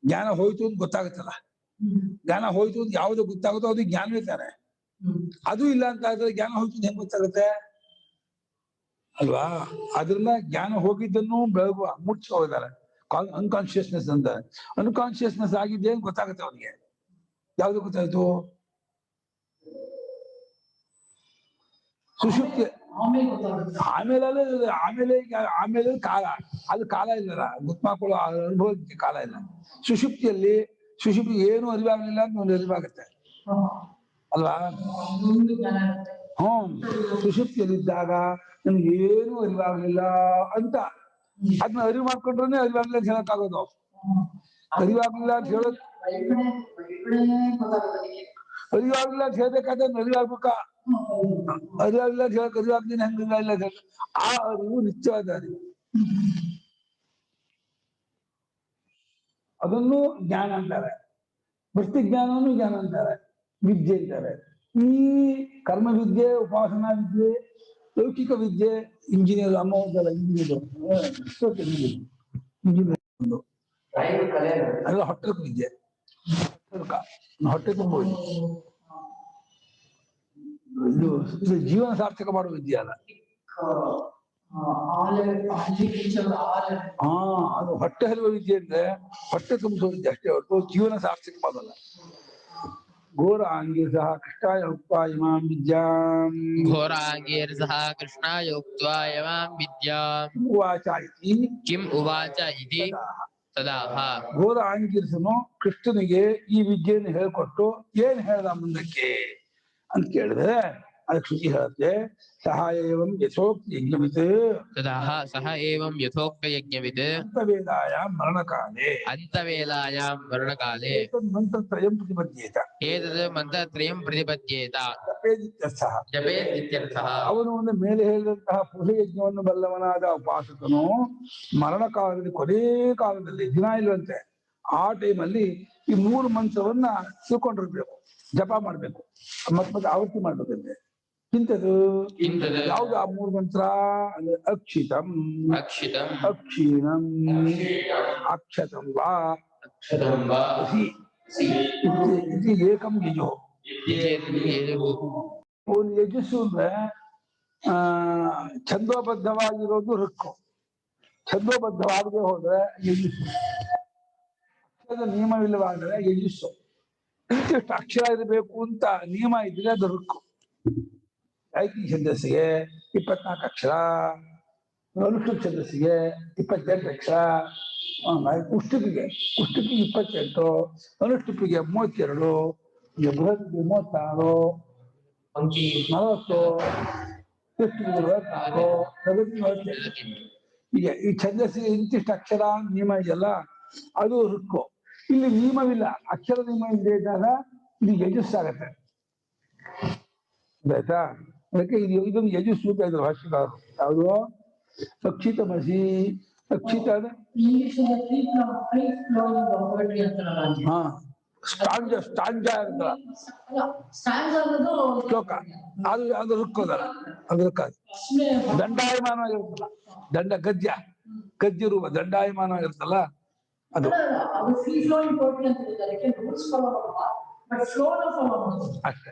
ಜ್ಞಾನ ಹೋಯ್ತು ಅಂತ ಗೊತ್ತಾಗುತ್ತಲ್ಲ, ಜ್ಞಾನ ಹೋಯ್ತು ಅಂತ ಯಾವ್ದು ಗೊತ್ತಾಗುತ್ತೋ ಅದು ಜ್ಞಾನವೇ ತಾನೆ. ಅದು ಇಲ್ಲ ಅಂತ ಆದ್ರೆ ಜ್ಞಾನ ಹೋಯ್ತು ಅಂತ ಹೆಂಗ್ ಗೊತ್ತಾಗುತ್ತೆ ಅಲ್ವಾ? ಅದ್ರಿಂದ ಜ್ಞಾನ ಹೋಗಿದ್ದನ್ನು ಬೆಳಗುವ ಮುಚ್ಚಿ ಹೋಗಿದ್ದಾರೆ. ಅನ್ಕಾನ್ಶಿಯಸ್ನೆಸ್ ಅಂತ. ಅನ್ಕಾನ್ಶಿಯಸ್ನೆಸ್ ಆಗಿದ್ದೆ ಅಂತ ಗೊತ್ತಾಗುತ್ತೆ ಅವನಿಗೆ. ಯಾವ್ದು ಗೊತ್ತಾಯ್ತು? ಸುಷುಪ್ತಿ. ಆಮೇಲೆ ಆಮೇಲೆ ಕಾಲ, ಅದು ಕಾಲ ಇಲ್ಲಲ್ಲ, ಗುರ್ತ್ಮಾಕೊಳ್ಳೋ ಅನುಭವಕ್ಕೆ ಕಾಲ ಇಲ್ಲ. ಸುಷುಪ್ತಿ ಏನು ಅರಿವಾಗಲಿಲ್ಲ ಅಂತ ಒಂದು ಅರಿವಾಗುತ್ತೆ ಅಲ್ವಾ? ಸುಷುಪ್ತಿಯಲ್ಲಿದ್ದಾಗ ನಮ್ಗೆ ಏನು ಅರಿವಾಗಲಿಲ್ಲ ಅಂತ ಅದನ್ನ ಅರಿವು ಮಾಡ್ಕೊಂಡ್ರೆ ಅರಿವಾಗ್ಲಿಲ್ಲ ಅಂತ ಹೇಳಕ್ಕಾಗೋದು. ಅರಿವಾಗ್ಲಿಲ್ಲ ಅಂತ ಹೇಳೋದು, ಅರಿವಾಗ್ಲಿಲ್ಲ ಅಂತ ಹೇಳ್ಬೇಕಾದ್ರೆ ಅರಿವಾಗ್ಬೇಕಾ? ಅರಿವಾಗ್ಲಿಲ್ಲ ಅಂತ ಹೇಳಕ್ ಅರಿವಾಗ್ತೀನಿ ಹಂಗಿಲ್ಲ ಇಲ್ಲ ಆ ಅರಿವು ನಿತ್ಯವಾದ ಅರಿವು. ಅದನ್ನು ಜ್ಞಾನ ಅಂತಾರೆ. ವೃತ್ತಿ ಜ್ಞಾನವನ್ನು ಜ್ಞಾನ ಅಂತಾರೆ, ವಿದ್ಯೆ ಅಂತಾರೆ. ಈ ಕರ್ಮ ವಿದ್ಯೆ, ಉಪಾಸನಾ ವಿದ್ಯೆ, ಲೌಕಿಕ ವಿದ್ಯೆ, ಇಂಜಿನಿಯರ್ ಅಮ್ಮ ಹೋದಲ್ಲ ಇಂಜಿನಿಯರ್ ಅದೆಲ್ಲ ಹೊಟ್ಟೆ ವಿದ್ಯೆ. ಹೊಟ್ಟೆ ತುಂಬ ಇದು ಜೀವನ ಸಾರ್ಥಕ ಮಾಡುವ ವಿದ್ಯೆ ಅಲ್ಲ. ಅದು ಹೊಟ್ಟೆ ಹರಿಯುವ ವಿದ್ಯೆ ಅಂದ್ರೆ ಹೊಟ್ಟೆ ತುಂಬಿಸುವ ವಿದ್ಯೆ ಅಷ್ಟೇ ಹೊರತು ಜೀವನ ಸಾರ್ಥಕ ಮಾಡಲ್ಲ. ಘೋರಾಂಗೀರ್ಸಹ ಕೃಷ್ಣಾಯ ಉಕ್ತ್ವಾ ಇಮಾಂ ವಿದ್ಯಾಂ ಘೋರಾಂಗೀರ್ಸಹ ಕೃಷ್ಣಾಯ ಉಕ್ತ್ವಾ ಇಮಾಂ ವಿದ್ಯಾಂ ಉವಾಚ ಇತಿ ಕಿಂ ಉವಾಚ ಇತಿ ತದಾಹ. ಘೋರ ಆಂಗೀರ್ಸನು ಕೃಷ್ಣನಿಗೆ ಈ ವಿದ್ಯೆಯನ್ನು ಹೇಳ್ಕೊಟ್ಟು ಏನ್ ಹೇಳ್ದ ಮುಂದಕ್ಕೆ ಅಂತ ಕೇಳಿದ್ರೆ ಅದಕ್ಕೆ ಶ್ರುತಿ ಹೇಳುತ್ತೆ, ಸಹ ಏವಂ ಯಥೋಕ್ತ ಯಜ್ಞವಿತ್ ತದಾಹ ಸಹ ಏವಂ ಯಥೋಕ್ತ ಯಜ್ಞವಿತ್ ಅಂತವೇಲಾಯಾಂ ಮರಣಕಾಲೇ ಅಂತವೇಲಾಯಾಂ ಮರಣಕಾಲೇ ಮಂತ್ರತ್ರಯಂ ಪ್ರತಿಪದ್ಯೇತ ಏತದ್ ಮಂತ್ರತ್ರಯಂ ಪ್ರತಿಪದ್ಯೇತ ಜಪೇದಿತ್ಯರ್ಥಃ. ಜಪೇದಿತ್ಯರ್ಥಃ. ಅವನು ಒಂದು ಮೇಲೆ ಹೇಳಿದಂತಹ ಪುರುಷಯಜ್ಞವನ್ನು ಬಲ್ಲವನಾದ ಉಪಾಸಕನು ಮರಣಕಾಲದಲ್ಲಿ ಕೊನೆ ಕಾಲದಲ್ಲಿ ದಿನ ಇಲ್ವಂತೆ ಆ ಟೈಮಲ್ಲಿ ಈ 3 ಮಂತ್ರವನ್ನ ತಿಳ್ಕೊಂಡಿರ್ಬೇಕು, ಜಪ ಮಾಡ್ಬೇಕು, ಮತ್ತೆ ಆವೃತ್ತಿ ಮಾಡ್ಬೇಕಂತೆ. ಇಂಥದ್ದು ಯಾವ್ದು ಆ 3 ಮಂತ್ರ ಅಂದ್ರೆ ಅಕ್ಷಿತಂ ಅಕ್ಷಿತಂ ಅಕ್ಷೀಣಂ ಅಕ್ಷತಂ ವಾ ಇದು ಏಕಂ ಯಜೋ. ಒಂದು ಯಜಸ್ಸು ಅಂದ್ರೆ ಛಂದೋಬದ್ಧವಾಗಿರೋದು ಋಕ್ಕು, ಛಂದೋಬದ್ಧವಾಗದೆ ಹೋದ್ರೆ ಯಜಸ್ಸು. ಅಕ್ಷರದ ನಿಯಮವಿಲ್ಲವಾದ್ರೆ ಯಜಸ್ಸು. ಇಂತಿಷ್ಟು ಅಕ್ಷರ ಇರಬೇಕು ಅಂತ ನಿಯಮ ಇದ್ರೆ ಅದು ಋಕ್ಕು. ಐತಿ ಛಂದಸ್ಸಿಗೆ 24 ಅಕ್ಷರ, ಅನುಷ್ಠುಪ್ ಛಂದಸ್ಸಿಗೆ 28 ಅಕ್ಷರ, ಕುಷ್ಟುಪಿಗೆ 28, ಅನುಷ್ಠುಪಿಗೆ 32, ಬೃಹತ್ಗೆ 36, 40, ಸೃಷ್ಟಿಗೆ 24, ಹೀಗೆ ಈ ಛಂದಸ್ಸಿಗೆ ಇಂತಿಷ್ಟು ಅಕ್ಷರ ನಿಯಮ ಇದೆಯಲ್ಲ ಅದು ಋಕ್ಕು. ಇಲ್ಲಿ ನಿಯಮವಿಲ್ಲ, ಅಕ್ಷರ ನಿಯಮ ಇಲ್ಲದೆ ಇದ್ದಾಗ ಇದು ಯಜಸ್ಸಾಗತ್ತೆ. ಆಯ್ತಾ? ಅದಕ್ಕೆ ಇದೊಂದು ಯಜಸ್ಸು ಅಂತ ಇದ್ರು ಭಾಷೆಗಾರರು. ಯಾವುದು? ಅಕ್ಷಿತಮಸಿ. ಅಕ್ಷಿತ ಹಾ ಸ್ಟಾಂಜ ಇರ್ತಲ್ಲ ಶ್ಲೋಕ, ಅದು ಋಕ್ಕೋದಲ್ಲ, ಅದು ಋಕ್ಕ. ದಂಡಾಯಮಾನವಾಗಿರುತ್ತಲ್ಲ, ಗದ್ಯ ರೂಪ ದಂಡಾಯಮಾನವಾಗಿರುತ್ತಲ್ಲ ಅದು ಅಷ್ಟೇ.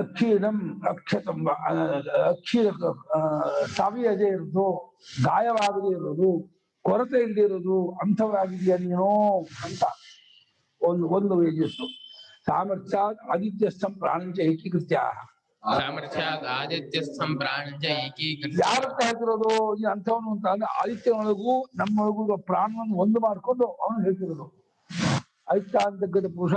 ಅಕ್ಷೀಣಂ ಅಕ್ಷತಂ ಅಕ್ಷೀಣ ಸಾವಿಯದೇ ಇರೋದು, ಗಾಯವಾಗದೇ ಇರೋದು, ಕೊರತೆ ಇಲ್ಲದೆ ಇರೋದು ಅಂಥವಾಗಿದೆಯಾ ನೀನು ಅಂತ ಒಂದು ಯಜಸ್ಸು. ಸಾಮರ್ಥ್ಯಾತ್ ಆದಿತ್ಯಸ್ಥಂ ಪ್ರಾಣಂಚ ಏಕೀಕೃತ್ಯ. ಸಾಮರ್ಥ್ಯಾತ್ ಆದಿತ್ಯಸ್ಥಂ ಪ್ರಾಣಂಚ ಏಕೀಕೃತ್ಯ. ಯಾರಂತ ಹೇಳ್ತಿರೋದು ಈ ಅಂಥವನು ಅಂತ ಅಂದ್ರೆ ಆದಿತ್ಯನೊಳಗೂ ನಮ್ಮೊಳಗೂ ಪ್ರಾಣವನ್ನು ಒಂದು ಮಾಡ್ಕೊಂಡು ಅವನು ಹೇಳ್ತಿರೋದು. ಐಕ್ಯಾಂತರ್ಗತ ಪುರುಷ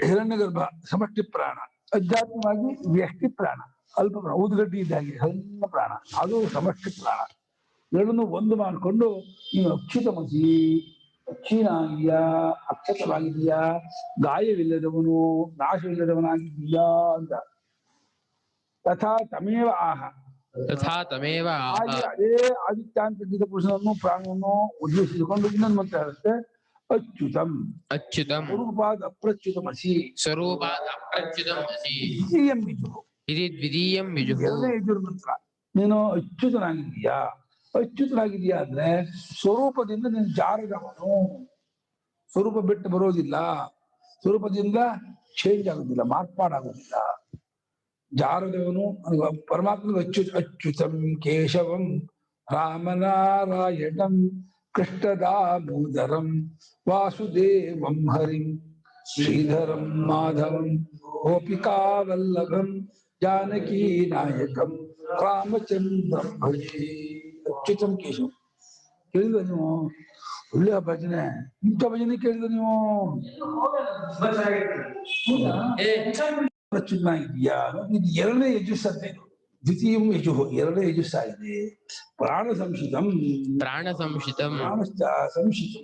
ಹಿರಣ್ಯಗರ್ಭ ಸಮಷ್ಟಿ ಪ್ರಾಣ, ಅಧ್ಯಾತ್ಮವಾಗಿ ವ್ಯಷ್ಟಿ ಪ್ರಾಣ ಅಲ್ಪ ಪ್ರಾಣ, ಊದುಗಡ್ಡಿ ಇದ್ದಾಗೆ ಸಣ್ಣ ಪ್ರಾಣ, ಅದು ಸಮಷ್ಟಿ ಪ್ರಾಣ. ಎರಡನ್ನು ಒಂದು ಮಾಡಿಕೊಂಡು ನೀನು ಅಕ್ಷಿತಮಸಿ, ಅಕ್ಷೀನಾಗಿದೆಯಾ, ಅಕ್ಷತವಾಗಿದೆಯಾ, ಗಾಯವಿಲ್ಲದವನು, ನಾಶವಿಲ್ಲದವನಾಗಿದ್ದೀಯಾ ಅಂತ. ತಥಾ ತಮೇವ ಆಹ, ತಥಾ ತಮೇವ ಆಹ. ಹಾಗೆ ಅದೇ ಆದಿತ್ಯಾಂತರ್ಗತ ಪುರುಷನನ್ನು ಪ್ರಾಣವನ್ನು ಉದ್ದೇಶಿಸಿಕೊಂಡು ಇನ್ನೊಂದು ಮಂತ್ರ ಹೇಳುತ್ತೆ, ಅಚ್ಯುತಂ ಅಚ್ಯುತಂ ಸ್ವರೂಪಾದ್ ಅಪ್ರಚ್ಯುತಮಸಿ, ಸ್ವರೂಪಾತ್ ಅಪ್ರಚ್ಯುತಂ ಅಸಿ ದ್ವಿತೀಯಂ ವಿಜುಃ. ಇತಿ ದ್ವಿತೀಯಂ ವಿಜುಃ. ಎರಡನೇ ಯಜುರ್ ಮಂತ್ರ. ನೀನು ಅಚ್ಯುತನಾಗಿದ್ದೀಯಾ, ಅಚ್ಯುತನಾಗಿದ್ದೀಯಾ ಅಂದ್ರೆ ಸ್ವರೂಪದಿಂದ ನೀನು ಜಾರದವನು, ಸ್ವರೂಪ ಬಿಟ್ಟು ಬರೋದಿಲ್ಲ, ಸ್ವರೂಪದಿಂದ ಚೇಂಜ್ ಆಗೋದಿಲ್ಲ, ಮಾರ್ಪಾಡಾಗೋದಿಲ್ಲ. ಜಾರದವನು ಪರಮಾತ್ಮ ಅಚ್ಯುತಂ ಕೇಶವಂ ರಾಮನಾರಾಯಣಂ ಕೃಷ್ಣದಾಮೋದರಂ ವಾಸುದೇವಂ ಹರಿಂ ಶ್ರೀಧರಂ ಮಾಧವಂ ಗೋಪಿಕಾವಲ್ಲಭಂ ಜಾನಕೀ ನಾಯಕಂ ರಾಮಚಂದ್ರಂ ಭಜೆ. ಅಚ್ಯುತಂ ಕೇಶವಂ ಕೇಳಿದ ನೀವು? ಒಳ್ಳೆಯ ಭಜನೆ, ಇಂಥ ಭಜನೆ ಕೇಳಿದ ನೀವು? ಪ್ರಚ್ಯುತನಾಗಿದೆಯಾ, ಇದು ಎರಡನೇ ಯಜಸ್ಸಂತೆ. ದ್ವಿತೀಯಂ ಯಜುಃ, ಎರಡನೇ ಯಜಸ್ಸಾಗಿದೆ. ಪ್ರಾಣ ಸಂಶಿತಂ, ಪ್ರಾಣ ಸಂಶಿತಂ ಪ್ರಾಣಶ್ಚ ಸಂಶಿತಂ,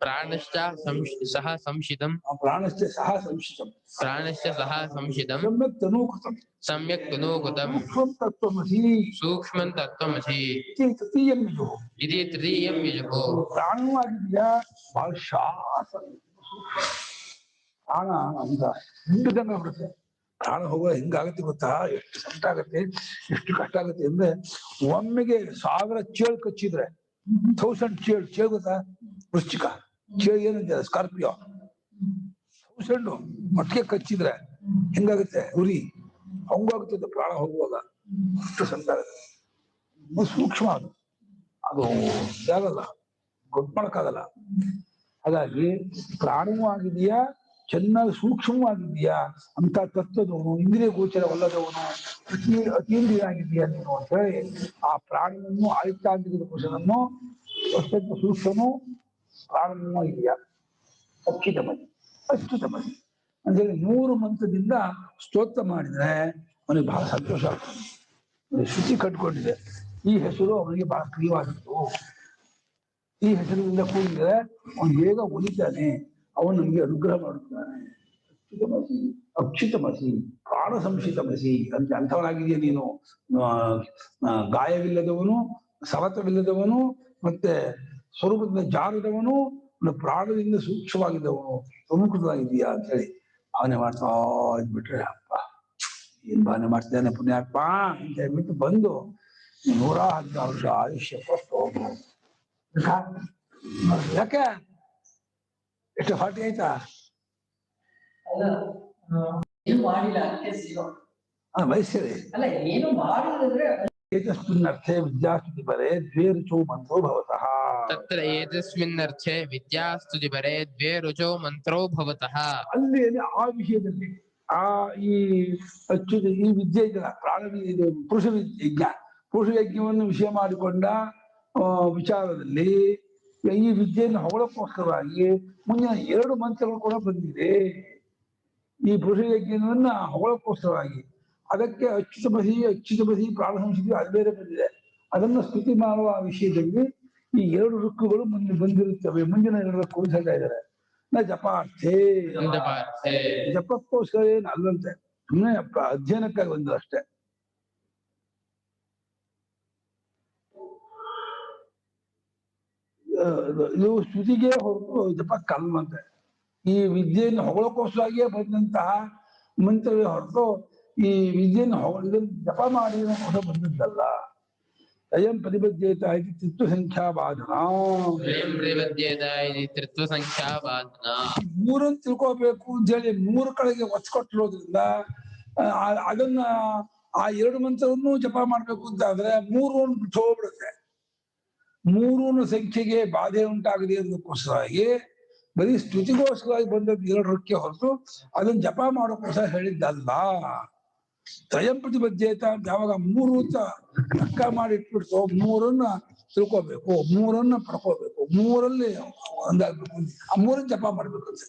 ಪ್ರಾಣಶ್ಚ ಸಹ ಸಂಶಿತಂ ಪ್ರಾಣಶ್ಚ ಸಹ ಸಂಶಿತಂ, ಪ್ರಾಣಶ್ಚ ಸಹ ಸಂಶಿತಂ ಸಮ್ಯಕ್ ತನೂಕೃತಂ, ಸಮ್ಯಕ್ ತನೂಕೃತಂ ಸೂಕ್ಷ್ಮಂ ತತ್ವಮಸಿ ಸೂಕ್ಷ್ಮಂ ತತ್ವಮಸಿ ಇತಿ ತೃತೀಯಂ ಯಜುಃ. ಇತಿ ತೃತೀಯಂ ವಿಜುಃ. ಪ್ರಾಣವೂ ಆಗಿದೆಯಾ, ಬಹಳ ಶಾಸ ಪ್ರಾಣ ಅಂತ ಹಿಂಗದಂಗ ಬಿಡುತ್ತೆ. ಪ್ರಾಣ ಹೋಗುವ ಹೆಂಗಾಗತ್ತೆ ಗೊತ್ತಾ? ಎಷ್ಟು ಸಂಕಟ ಆಗತ್ತೆ, ಎಷ್ಟು ಕಷ್ಟ ಆಗುತ್ತೆ ಅಂದ್ರೆ, ಒಮ್ಮೆಗೆ 1000 ಚೇಳು ಕಚ್ಚಿದ್ರೆ, 1000 ಚೇಳು ಗೊತ್ತಾ? ವೃಶ್ಚಿಕ ಚೇಳು ಏನಂತಾರೆ, ಸ್ಕಾರ್ಪಿಯೋ, 1000 ಮಟ್ಟಿಗೆ ಕಚ್ಚಿದ್ರೆ ಹೆಂಗಾಗುತ್ತೆ ಉರಿ, ಹಂಗಾಗುತ್ತೆ ಪ್ರಾಣ ಹೋಗುವಾಗ. ಅಷ್ಟು ಸಂಕಟ ಆಗುತ್ತೆ. ಸೂಕ್ಷ್ಮ ಅದು ಇದಾಗಲ್ಲ, ಗೊತ್ತು ಮಾಡಕ್ಕಾಗಲ್ಲ. ಹಾಗಾಗಿ ಪ್ರಾಣವೂ ಆಗಿದೆಯಾ, ಚೆನ್ನಾಗಿ ಸೂಕ್ಷ್ಮವಾಗಿದೆಯಾ ಅಂತ ತತ್ವದವನು, ಇಂದ್ರಿಯ ಗೋಚರವಲ್ಲದವನು, ಅತೀಂದ್ರಿಯಾಗಿದೆಯಾ ನೀನು ಅಂತ ಹೇಳಿ ಆ ಪ್ರಾಣವನ್ನು, ಆಯುಕ್ತಾಂತಿಕ ಪುರುಷನನ್ನು ಅತ್ಯಂತ ಸೂಕ್ಷ್ಮನು ಪ್ರಾಣವೂ ಇದೆಯಾ, ಅಚ್ಯುತಮಸಿ ಅಚ್ಯುತಮಸಿ ಅಂತೇಳಿ 3 ಮಂತ್ರದಿಂದ ಸ್ತೋತ್ರ ಮಾಡಿದ್ರೆ ಅವನಿಗೆ ಬಹಳ ಸಂತೋಷ ಆಗ್ತದೆ. ಶ್ರುತಿ ಕಟ್ಕೊಂಡಿದೆ. ಈ ಹೆಸರು ಅವನಿಗೆ ಬಹಳ ಪ್ರಿಯವಾಗಿತ್ತು. ಈ ಹೆಸರಿನಿಂದ ಕೂಡಿದ್ರೆ ಅವನು ಬೇಗ ಒಲಿತಾನೆ, ಅವನು ನಮಗೆ ಅನುಗ್ರಹ ಮಾಡುತ್ತಾನೆ. ಅಚ್ಯುತಮಸಿ ಅಕ್ಷಿತಮಸಿ ಪ್ರಾಣ ಸಂಶಿತಮಸಿ ಅಂತ ಅಂಥವನಾಗಿದೆಯಾ ನೀನು. ಗಾಯವಿಲ್ಲದವನು, ಸವತವಿಲ್ಲದವನು, ಮತ್ತೆ ಸ್ವರೂಪದಿಂದ ಜಾರದವನು, ಪ್ರಾಣದಿಂದ ಸೂಕ್ಷ್ಮವಾಗಿದ್ದವನು, ಪ್ರಮುಖವಾಗಿದೆಯಾ ಅಂತ ಹೇಳಿ ಅವನೇ ಮಾಡ್ತಾ ಇದ್ಬಿಟ್ರೆ, ಅಪ್ಪ ಏನ್ ಭಾವನೆ ಮಾಡ್ತಿದ್ದಾನೆ ಪುಣ್ಯಾತ್ಮ ಅಂತ ಹೇಳ್ಬಿಟ್ಟು ಬಂದು 116 ವರ್ಷ ಆಯುಷ್ಯ ಕೊಟ್ಟು ಯಾಕೆ ಎಷ್ಟು 40 ಆಯ್ತಾ? ವಯಸ್ಸರಿ ಅಲ್ಲ, ಏನು ಮಾಡಿದ್ರೆ ಏತಸ್ಮಿನ್ನರ್ಥೆ ವಿದ್ಯಾಸ್ತುತಿ ಪರೇ ದ್ವೇ ರುಚೋ ಮಂತ್ರೋ ಭವತಃ. ತತ್ರ ಏತಸ್ಮಿನ್ನರ್ಥೆ ವಿದ್ಯಾಸ್ತುತಿ ಪರೇ ದ್ವೇ ರುಚೋ ಮಂತ್ರೋ ಭವತಃ. ಅಲ್ಲಿ ಆ ವಿಷಯದಲ್ಲಿ ಈ ಅಚ್ಯುತ ಈ ವಿದ್ಯೆ ಇದೆಯಲ್ಲ, ಇದು ಪುರುಷ ಯಜ್ಞ, ಪುರುಷ ಯಜ್ಞವನ್ನು ವಿಷಯ ಮಾಡಿಕೊಂಡ ವಿಚಾರದಲ್ಲಿ ಈ ವಿದ್ಯೆಯನ್ನು ಹೊಗಳಕ್ಕೋಸ್ಕರವಾಗಿ ಮುಂದಿನ 2 ಮಂತ್ರಗಳು ಕೂಡ ಬಂದಿದೆ. ಈ ಪುರುಷ ಯಜ್ಞವನ್ನ ಹೊಗಳಕ್ಕೋಸ್ಕರವಾಗಿ ಅದಕ್ಕೆ ಅಚ್ಯುತಮಸಿ ಪ್ರಾಣ ಸಂಶಿತಿ ಅದು ಬೇರೆ ಬಂದಿದೆ. ಅದನ್ನು ಸ್ತುತಿ ಮಾಡುವ ವಿಷಯದಲ್ಲಿ ಈ 2 ಋಕ್ಕುಗಳು ಮುಂದೆ ಬಂದಿರುತ್ತವೆ. ಮುಂದಿನ 2 ಋಕ್ಕುಗಳು ಹೇಳ್ತಾ ಇದ್ದಾರೆ. ನ ಜಪಾರ್ಥೇ, ಜಪಕ್ಕೋಸ್ಕರ ಏನು ಅಲ್ಲಂತೆ, ಸುಮ್ಮನೆ ಅಧ್ಯಯನಕ್ಕಾಗಿ ಬಂದ್ರು ಅಷ್ಟೇ. ಇದು ಸ್ತುತಿಗೆ ಹೊರತು ಜಪಕ್ಕಲ್ವಂತೆ. ಈ ವಿದ್ಯೆಯನ್ನು ಹೊಗಳಕ್ಕೋಸ್ಕರಾಗಿಯೇ ಬಂದಂತಹ ಮಂತ್ರವೇ ಹೊರತು ಈ ವಿದ್ಯೆಯನ್ನು ಇದನ್ನು ಜಪ ಮಾಡಿ ಬಂದದ್ದಲ್ಲ. ಅಯಂ ಪ್ರತಿಬದ್ಧೇತ ಇದು ತ್ರಿತ್ವ ಸಂಖ್ಯಾ ಬಾಧನ. ತ್ರಿತ್ವ ಸಂಖ್ಯಾ ಬಾಧನ. 3 ತಿಳ್ಕೋಬೇಕು ಅಂತ ಹೇಳಿ 3 ಕಡೆಗೆ ಒತ್ಕೊಟ್ಟಿರೋದ್ರಿಂದ ಅದನ್ನ ಆ 2 ಮಂತ್ರವನ್ನು ಜಪ ಮಾಡ್ಬೇಕು ಅಂತ ಆದ್ರೆ 3 ಬಿಟ್ಟು ಹೋಗ್ಬಿಡುತ್ತೆ. 3 ಸಂಖ್ಯೆಗೆ ಬಾಧೆ ಉಂಟಾಗದೆ ಅನ್ನೋದಕ್ಕೋಸ್ಕರವಾಗಿ ಬರೀ ಸ್ತುತಿಗೋಸ್ಕರವಾಗಿ ಬಂದದ್ದು 2 ಋಕ್ಕೆ ಹೊರತು ಅದನ್ನ ಜಪ ಮಾಡೋಕ್ಕೋಸ್ಕರ ಹೇಳಿದ್ದಲ್ಲ. ತ್ರಯಂ ಪ್ರತಿಬದ್ಧೇತ ಅಂತ ಯಾವಾಗ 3 ಅಂತ ಲೆಕ್ಕ ಮಾಡಿ ಇಟ್ಬಿಡ್ತು, 3 ತಿಳ್ಕೋಬೇಕು, 3 ಪಡ್ಕೋಬೇಕು, 3 ಒಂದಾಗ್ಬೇಕು ಆ ಮೂರನ್ನು ಜಪ ಮಾಡ್ಬೇಕು ಅಂತ.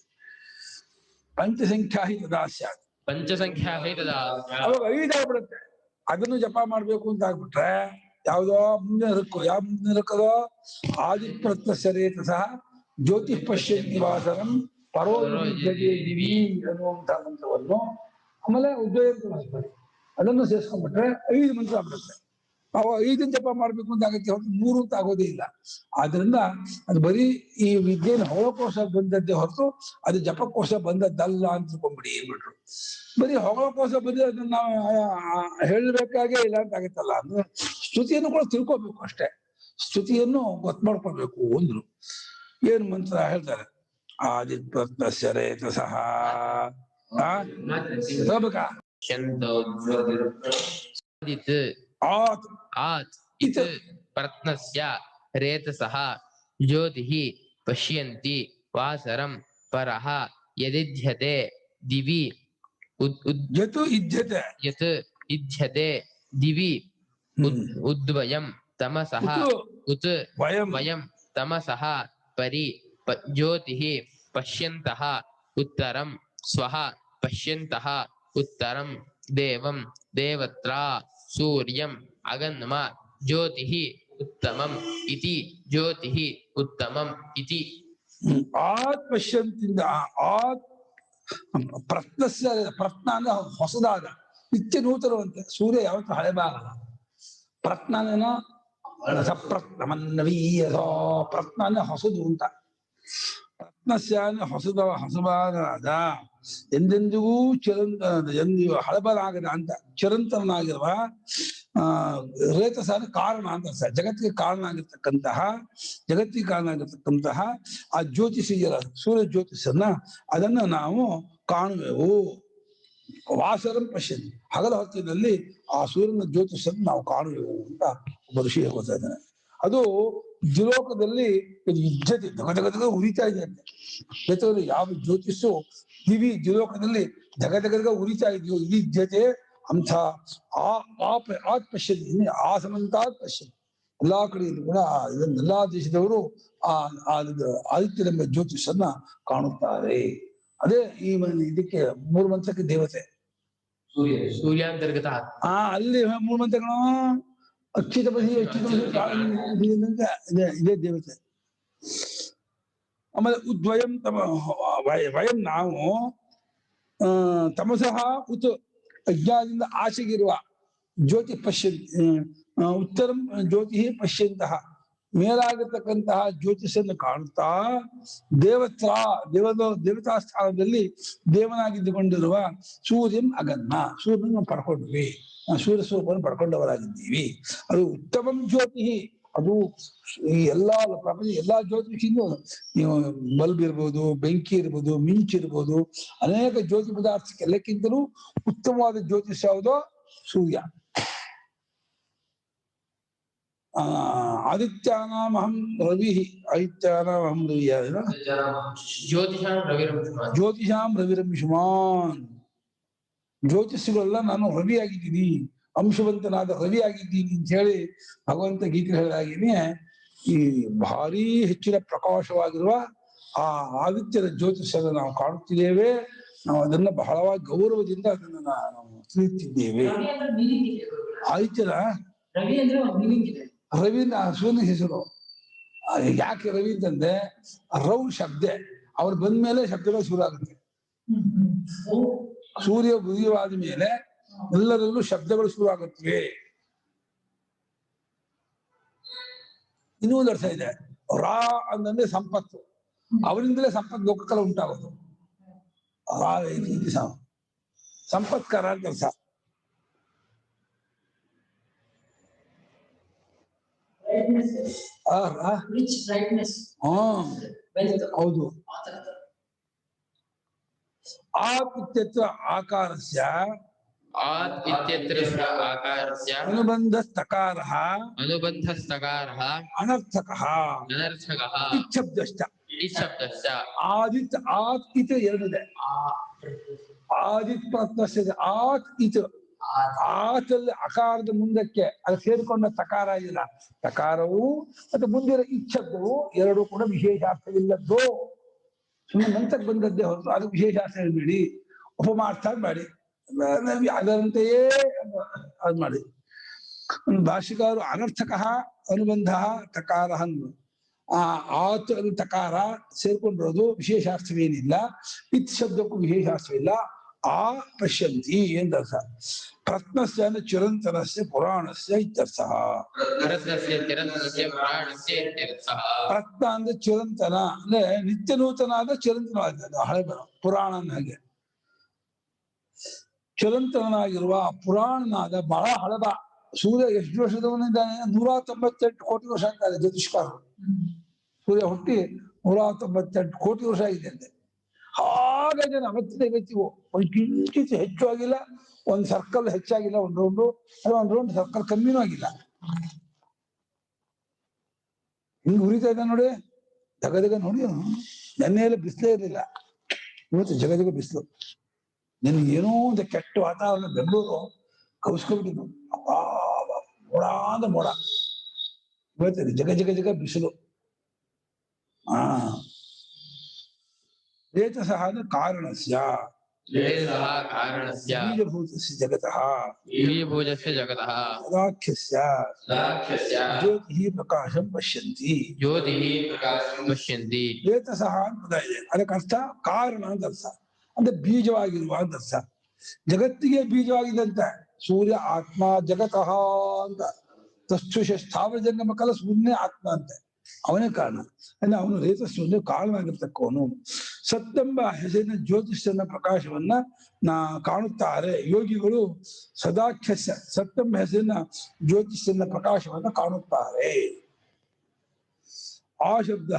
ಪಂಚಸಂಖ್ಯಾ ಹಿ ತದಾ ಸ್ಯಾತ್. ಪಂಚಸಂಖ್ಯಾ ತದಾ ಅವಾಗ 5 ಆಗ್ಬಿಡುತ್ತೆ. ಅದನ್ನು ಜಪ ಮಾಡ್ಬೇಕು ಅಂತ ಆಗ್ಬಿಟ್ರೆ ಯಾವ್ದೋ ಮುಂದಿನ ರಕ್ಕು, ಯಾವ ಮುಂದಿನ ರಕ್ಕದೋ ಆದಿಪ್ರತ್ಯಸರೇತ ಸಹ ಜ್ಯೋತಿ ಪಶ್ಯಂತಿ ವಾಸರಂ ಪರೋ ದಿವಿ ಅನ್ನುವಂತ ಮಂತ್ರವನ್ನು ಆಮೇಲೆ ಉದ್ಯೋಗ ಅದನ್ನು ಸೇರಿಸ್ಕೊಂಡ್ಬಿಟ್ರೆ 5 ಮಂತ್ರ ಆಗ್ಬಿಡುತ್ತೆ. ಅವ 5 ಜಪ ಮಾಡ್ಬೇಕು ಅಂತ ಆಗತ್ತೆ, 3 ಅಂತ ಆಗೋದೇ ಇಲ್ಲ. ಆದ್ರಿಂದ ಅದು ಬರೀ ಈ ವಿದ್ಯೆನ ಹೊಳಕೋಶ ಬಂದದ್ದೇ ಹೊರತು ಅದು ಜಪಕೋಶ ಬಂದದ್ದಲ್ಲ ಅಂತ ತಿಳ್ಕೊಂಡ್ಬಿಡಿ ಏನ್ಬಿಟ್ರು. ಬರೀ ಹೊಳಕೋಶ ಬಂದ್ರೆ ಅದನ್ನ ನಾವು ಹೇಳಬೇಕಾಗೇ ಇಲ್ಲ ಅಂತ ಆಗತ್ತಲ್ಲ. ಅಂದ್ರೆ ಸ್ತುತಿಯನ್ನು ಕೂಡ ತಿಳ್ಕೊಬೇಕು ಅಷ್ಟೇ, ಸ್ತುತಿಯನ್ನು ಗೊತ್ತು ಮಾಡ್ಕೊಳ್ಬೇಕು ಅಂದ್ರು. ಏನ್ ಮಂತ್ರ ಹೇಳ್ತಾರೆ? ಆದಿತ್ಯರೇತ ಸಹ ಆತ್ ಇತ್ ಪ್ರತ್ನಸ್ಯ ರೇತಸಃ ಜ್ಯೋತಿಃ ಪಶ್ಯಂತಿ ವಾಸರಂ ಪರಃ ಯದಿಧ್ಯತೆ ದಿವಿ ಯತ್ ಇಧ್ಯತೆ ದಿವಿ ಉದ್ವಯಂ ತಮಸಃ ಉತ್ ವಯಂ ತಮಸಃ ಪರಿ ಜ್ಯೋತಿಃ ಪಶ್ಯಂತಃ ಉತ್ತರಂ ಸ್ವಃ ಪಶ್ಯಂತಃ ಉತ್ತರಂ ದೇವಂ ದೇವತ್ರ ಸೂರ್ಯಂ ಅಗನ್ಮ ಜ್ಯೋತಿಃ ಉತ್ತಮಂ ಇತಿ ಜ್ಯೋತಿಃ ಉತ್ತಮಂ ಇತಿ. ಆತ್ ಪಶ್ಯಂತಿಂದ ಆತ್ ಪ್ರತ್ನಸ್ಯ, ಪ್ರತ್ನ ಅಂದ್ರೆ ಹೊಸದಾದ, ನಿತ್ಯ ನೂತನವಂತೆ. ಸೂರ್ಯ ಯಾವತ್ತೂ ಹಳೆ ಬಾಗಲ್ಲ. ಪ್ರತ್ನನೇನೋ ಪ್ರತ್ನ ಅಂದ್ರೆ ಹೊಸದು ಅಂತ. ಪ್ರತ್ನಸ್ಯ ಅಂದ್ರೆ ಹೊಸಬಾದ ಎಂದೆಂದಿಗೂ ಎಂದಿಗೂ ಹಳಬರಾಗದ ಅಂತ ಚಿರಂತರನಾಗಿರುವ ರೇತಸ ಕಾರಣ ಅಂತ ಜಗತ್ತಿಗೆ ಕಾರಣ ಆಗಿರ್ತಕ್ಕಂತಹ ಆ ಜ್ಯೋತಿಷಿಯರ ಸೂರ್ಯ ಜ್ಯೋತಿಷನ್ನ ಅದನ್ನ ನಾವು ಕಾಣುವೆವು. ವಾಸರಂ ಪಶ್ಯಂತಿ, ಹಗಲ ಹೊತ್ತಿನಲ್ಲಿ ಆ ಸೂರ್ಯನ ಜ್ಯೋತಿಷನ್ನು ನಾವು ಕಾಣುವೆವು ಅಂತ ಒಬ್ಬ ಋಷಿ ಹೇಳ್ತಾ ಇದ್ದಾನೆ. ಅದು ದ್ವಿಲೋಕದಲ್ಲಿ ಇದು ಯುದ್ಧತೆ ಧಗಧಗಧಗ ಉರಿತಾ ಇದೆ ಅಂತೆ. ಜೊತೆಯಲ್ಲಿ ಯಾವ ಜ್ಯೋತಿಷು ದಿವಿ ದ್ವಿಲೋಕದಲ್ಲಿ ಧಗಧಗಧಗ ಉರಿತಾ ಇದೆಯೋ ಈ ಯುದ್ಧತೆ ಅಂಥ ಆತ್ ಪಶ್ಯಂತಿ, ಆ ಸಮಂತಾತ್ ಪಶ್ಯಂತಿ. ಎಲ್ಲಾ ಕಡೆಯಲ್ಲೂ ಕೂಡ ಎಲ್ಲಾ ದೇಶದವರು ಆ ಆದಿತ್ಯನೆಂಬ ಜ್ಯೋತಿಷನ್ನ ಕಾಣುತ್ತಾರೆ. ಅದೇ ಇದಕ್ಕೆ 3 ಮಂತ್ರಕ್ಕೆ ದೇವತೆ ಸೂರ್ಯಾಂತರ್ಗತ. ಅಲ್ಲಿ 3 ಮಂತ್ರಗಳು ಅಕ್ಷಿತ ಬಸಿ ಇದೇ ದೇವತೆ. ಆಮೇಲೆ ಉದ್ವಯಂ ವಯಂ ನಾವು ತಮಸಃ ಉತ್ ಅಜ್ಞಾನದಿಂದ ಆಚೆಗಿರುವ ಜ್ಯೋತಿ ಉತ್ತರಂ ಜ್ಯೋತಿ ಪಶ್ಯಂತಹ ಮೇಲಾಗಿರ್ತಕ್ಕಂತಹ ಜ್ಯೋತಿಷನ್ನು ಕಾಣುತ್ತಾ ದೇವತಾ ಸ್ಥಾನದಲ್ಲಿ ದೇವನಾಗಿದ್ದುಕೊಂಡಿರುವ ಸೂರ್ಯನ್ ಅಗನ್ನ, ಸೂರ್ಯನ ಪಡ್ಕೊಂಡ್ವಿ, ಸೂರ್ಯ ಸ್ವರೂಪವನ್ನು ಪಡ್ಕೊಂಡವರಾಗಿದ್ದೀವಿ. ಅದು ಉತ್ತಮಂ ಜ್ಯೋತಿ. ಅದು ಈ ಪ್ರಪಂಚ ಎಲ್ಲಾ ಜ್ಯೋತಿಷಿಂದು ನೀವು ಬಲ್ಬ್ ಇರ್ಬೋದು, ಬೆಂಕಿ ಇರ್ಬೋದು, ಮಿಂಚಿರ್ಬೋದು, ಅನೇಕ ಜ್ಯೋತಿ ಪದಾರ್ಥಕ್ಕೆಲ್ಲಕ್ಕಿಂತಲೂ ಉತ್ತಮವಾದ ಜ್ಯೋತಿಷ ಯಾವುದೋ ಸೂರ್ಯ. ಆದಿತ್ಯಾನಾಮಹಂ ರವಿ, ಆದಿತ್ಯಾನಾಮಹಂ ರವಿ, ಜ್ಯೋತಿಷಾಂ ರವಿರಂಶುಮಾನ್. ಜ್ಯೋತಿಷಿಗಳೆಲ್ಲ ನಾನು ರವಿ ಆಗಿದ್ದೀನಿ, ಅಂಶವಂತನಾದ ರವಿ ಆಗಿದ್ದೀನಿ ಅಂತ ಹೇಳಿ ಭಗವಂತ ಗೀತೆ ಹೇಳಿದಾಗಿನೇ ಈ ಭಾರಿ ಹೆಚ್ಚಿನ ಪ್ರಕಾಶವಾಗಿರುವ ಆ ಆದಿತ್ಯನ ಜ್ಯೋತಿಷನ್ನು ನಾವು ಕಾಣುತ್ತಿದ್ದೇವೆ. ನಾವು ಅದನ್ನ ಬಹಳವಾಗಿ ಗೌರವದಿಂದ ಅದನ್ನ ನಾವು ತಿಳಿಯುತ್ತಿದ್ದೇವೆ. ಆದಿತ್ಯನ ರವಿನ ಸೂರ್ಯನ ಹೆಸರು. ಯಾಕೆ ರವಿ ಅಂತಂದ್ರೆ ರೌ ಶಬ್ದ ಅವ್ರು ಬಂದ್ಮೇಲೆ ಶಬ್ದಗಳು ಶುರು ಆಗುತ್ತೆ. ಸೂರ್ಯ ಉದಯವಾದ ಮೇಲೆ ಎಲ್ಲರಲ್ಲೂ ಶಬ್ದಗಳು ಶುರು ಆಗುತ್ತವೆ. ಇನ್ನೂ ಒಂದು ಅರ್ಥ ಇದೆ. ರಾ ಅಂತಂದ್ರೆ ಸಂಪತ್ತು, ಅವರಿಂದಲೇ ಸಂಪತ್ತು ಲೋಕಕ್ಕೆಲ್ಲ ಉಂಟಾಗೋದು. ರಾ ಸಂಪತ್ಕಾರ ಅಂತ ಅರ್ಥ. ಹೌದು. ಆತ್ ಇತ್ಯತ್ರ ಆಕಾರಸ್ಯ ಅನುಬಂಧಸ್ತಕಾರಃ ಅನರ್ಥಕಃ ಇಚ್ಛಬ್ದಶ್ಚ. ಆದಿತ್ ಆತ್ ಇತ್ ಎರಡಿದೆ. ಆದಿತ್ ಪ್ರತ್ನಸ್ಯ ಆತ್ ಇತ್ ಆಚಲ್ಲಿ ಅಕಾರದ ಮುಂದಕ್ಕೆ ಅದು ಸೇರಿಕೊಂಡ ತಕಾರ ಇಲ್ಲ. ತಕಾರವು ಮತ್ತು ಮುಂದಿರೋ ಇಚ್ಛದ್ದು ಎರಡು ಕೂಡ ವಿಶೇಷಾರ್ಥವಿಲ್ಲದ್ದು. ಸುಮ್ಮನೆ ನಂತಕ್ಕೆ ಬಂದದ್ದೇ ಹೊರತು ಅದು ವಿಶೇಷಾರ್ಥ ಹೇಳ್ಬೇಡಿ, ಉಪಮಾರ್ಥ ಮಾಡಿ, ಅದರಂತೆಯೇ ಅದು ಮಾಡಿ. ಭಾಷಿಕರು ಅನರ್ಥಕ ಅನುಬಂಧ ತಕಾರ ಅನ್ನು ಆತ್ ತಕಾರ ಸೇರ್ಕೊಂಡಿರೋದು ವಿಶೇಷಾರ್ಥವೇನಿಲ್ಲ. ಇತ್ ಶಬ್ದಕ್ಕೂ ವಿಶೇಷಾರ್ಥವಿಲ್ಲ. ಆ ಪಶ್ಯಂತಿ ಎಂದರ್ಥ. ಪ್ರತ್ನಸ್ಯ ಅಂದ್ರೆ ಚಿರಂತನಸ್ಯ ಪುರಾಣಸ್ಯ ಇತ್ಯರ್ಥ. ಪ್ರತ್ನ ಅಂದ್ರೆ ಚಿರಂತನ ಅಂದ್ರೆ ನಿತ್ಯ ನೂತನ ಆದ ಚಿರಂತನವಾದ ಹಳೆ ಪುರಾಣನ ಹಾಗೆ. ಚಿರಂತನಾಗಿರುವ ಪುರಾಣನಾದ ಬಹಳ ಹಳದ. ಸೂರ್ಯ ಎಷ್ಟು ವರ್ಷದವನಿದ್ದಾನೆ? 198 ಕೋಟಿ ವರ್ಷ ಆಗ್ತದೆ ಜ್ಯೋತಿಷ್ಕಾರರು. ಸೂರ್ಯ ಹುಟ್ಟಿ 198 ಕೋಟಿ ವರ್ಷ ಆಗಿದೆ ಅಂತೆ. ಹಾಗೆ ಅವತ್ತಿನ ಇವತ್ತಿಗೂ ಒಂದು ಕಿಂಚಿತ್ ಹೆಚ್ಚು ಆಗಿಲ್ಲ, ಒಂದು ಸರ್ಕಲ್ ಹೆಚ್ಚಾಗಿಲ್ಲ, ಒಂದು ರೌಂಡ್ ಸರ್ಕಲ್ ಕಮ್ಮಿನೂ ಆಗಿಲ್ಲ. ಹಿಂಗ್ ಉರಿತಾ ಇದ್ದ ನೋಡಿ, ಜಗದಗ ನೋಡಿ. ನೆನ್ನೆಲ್ಲ ಬಿಸಿಲೇ ಇರಲಿಲ್ಲ, ಇವತ್ತು ಜಗದಗ ಬಿಸಿಲು. ನಿನ್ಗೆ ಏನೋ ಒಂದು ಕೆಟ್ಟ ವಾತಾವರಣ, ಬೆಂಗಳೂರು ಕೌಸ್ಕೊಂಡ್ಬಿಟ್ಟಿದ್ದು. ಮೋಡ ಅಂದ ಮೋಡ, ಇವತ್ತು ಜಗ ಬಿಸಿಲು. ರೇತಸಃ ಕಾರಣಸ್ಯ ಬೀಜಭೂತಸ್ಯ ಜಗತಃ ಸದಾಖ್ಯಸ್ಯ ಜ್ಯೋತಿಃ ಪ್ರಕಾಶಂ ಪಶ್ಯಂತಿ. ರೇತಸಃ ಅಂತ ಪದ ಇದೆ, ಅದಕ್ಕೆ ಅರ್ಥ ಕಾರಣ ಅಂತ ಅರ್ಥ, ಅಂದ್ರೆ ಬೀಜವಾಗಿರುವ ಅಂತ ಅರ್ಥ. ಜಗತ್ತಿಗೆ ಬೀಜವಾಗಿದ್ದಂತೆ ಸೂರ್ಯ ಆತ್ಮ ಜಗತಃ ಅಂತ. ತಸ್ಥುಷ ಸ್ಥಾವರ ಜಂಗಮ ಕಲ ಸೂರ್ಯನೇ ಆತ್ಮ ಅಂತೆ, ಅವನೇ ಕಾರಣ. ಅಂದ್ರೆ ಅವನು ರೇತಸ್ಸು ಕಾರಣವಾಗಿರ್ತಕ್ಕವನು. ಸತ್ತೆಂಬ ಹೆಸರಿನ ಜ್ಯೋತಿಷ್ಯನ ಪ್ರಕಾಶವನ್ನ ಕಾಣುತ್ತಾರೆ ಯೋಗಿಗಳು. ಸದಾಖ್ಯಸ್ಯ ಸತ್ತೆಂಬ ಹೆಸರಿನ ಜ್ಯೋತಿಷ್ಯನ ಪ್ರಕಾಶವನ್ನ ಕಾಣುತ್ತಾರೆ. ಆ ಶಬ್ದ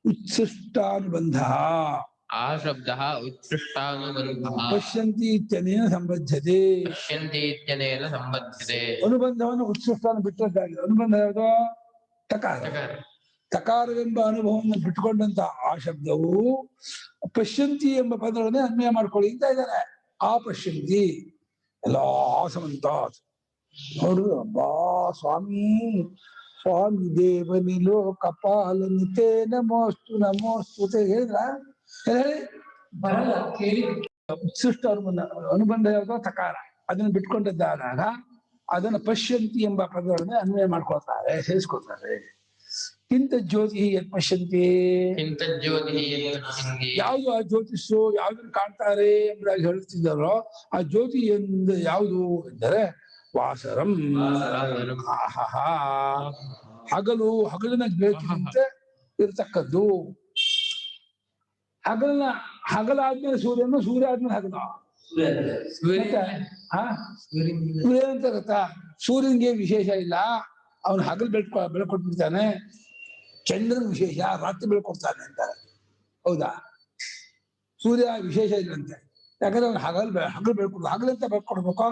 ಉತ್ಸೃಷ್ಟಾನುಬಂಧ. ಆ ಶಬ್ದ ಉತ್ಸೃಷ್ಟಾನುಬಂಧ. ಪಶ್ಯಂತಿ ಇತ್ಯನೇನ ಸಂಬದ್ಧತೆ. ಅನುಬಂಧವನ್ನು ಉತ್ಸೃಷ್ಟಾನ ಬಿಟ್ಟದ್ದಾಗಿದೆ. ಅನುಬಂಧ ಯಾವುದು? ತಕಾರ. ತಕಾರವೆಂಬ ಅನುಭವವನ್ನು ಬಿಟ್ಟುಕೊಂಡಂತ ಆ ಶಬ್ದವು ಪಶ್ಯಂತಿ ಎಂಬ ಪದಗಳನ್ನೇ ಅನ್ವಯ ಮಾಡ್ಕೊಳ್ಳಿ ಅಂತ ಇದ್ದಾರೆ. ಆ ಪಶ್ಯಂತಿ ಎಲ್ಲಾ ಸಮಂತಾತ್. ನೋಡ್ರು, ಅಬ್ಬಾ ಸ್ವಾಮಿ ಸ್ವಾಮಿ ದೇವನಿಲೋ ಕಪಾಲನಿತೆ ನಮೋಸ್ತು ನಮೋಸ್ತು ಅಂತ ಹೇಳಿದ್ರ ಹೇಳಿ ಬರಲ್ಲ ಕೇಳಿ. ಉತ್ಸೃಷ್ಟ ಅನುಬಂಧ ಯಾವ್ದೋ ತಕಾರ, ಅದನ್ನು ಬಿಟ್ಕೊಂಡಿದ್ದಾದಾಗ ಅದನ್ನ ಪಶ್ಯಂತಿ ಎಂಬ ಪದಗಳನ್ನೇ ಅನ್ವಯ ಮಾಡ್ಕೊಳ್ತಾರೆ, ಸೇರಿಸ್ಕೊಳ್ತಾರೆ. ಕಿಂತ ಜ್ಯೋತಿ ಯತ್ ಪಶ್ಯಂತಿ. ಯಾವುದು ಆ ಜ್ಯೋತಿಷು ಯಾವ್ದನ್ನು ಕಾಣ್ತಾರೆ ಎಂಬುದಾಗಿ ಹೇಳುತ್ತಿದ್ದಾರೋ ಆ ಜ್ಯೋತಿ ಎಂದು ಯಾವುದು ಎಂದರೆ ವಾಸರಂ. ಹಗಲಿನ ಬೆಳಕಿನಂತೆ ಇರತಕ್ಕದ್ದು. ಹಗಲಾದ್ಮೇಲೆ ಸೂರ್ಯನು, ಸೂರ್ಯ ಆದ್ಮೇಲೆ ಹಗಲ. ಸೂರ್ಯ ಅಂತ ಗೊತ್ತಾ? ಸೂರ್ಯನಿಗೆ ವಿಶೇಷ ಇಲ್ಲ, ಅವನು ಹಗಲು ಬೆಳ್ಕೊಟ್ಬಿಡ್ತಾನೆ. ಚಂದ್ರನ ವಿಶೇಷ ರಾತ್ರಿ ಬೆಳ್ಕೊಡ್ತಾನೆ ಅಂತಾರೆ. ಹೌದಾ? ಸೂರ್ಯ ವಿಶೇಷ ಇಲ್ಲಂತೆ, ಯಾಕಂದ್ರೆ ಅವ್ನು ಹಗಲು ಬೆಳ್ಕೊಡ್ತಾನೆ. ಹಗಲಂತ ಬೆಳ್ಕೊಡ್ಬೇಕು,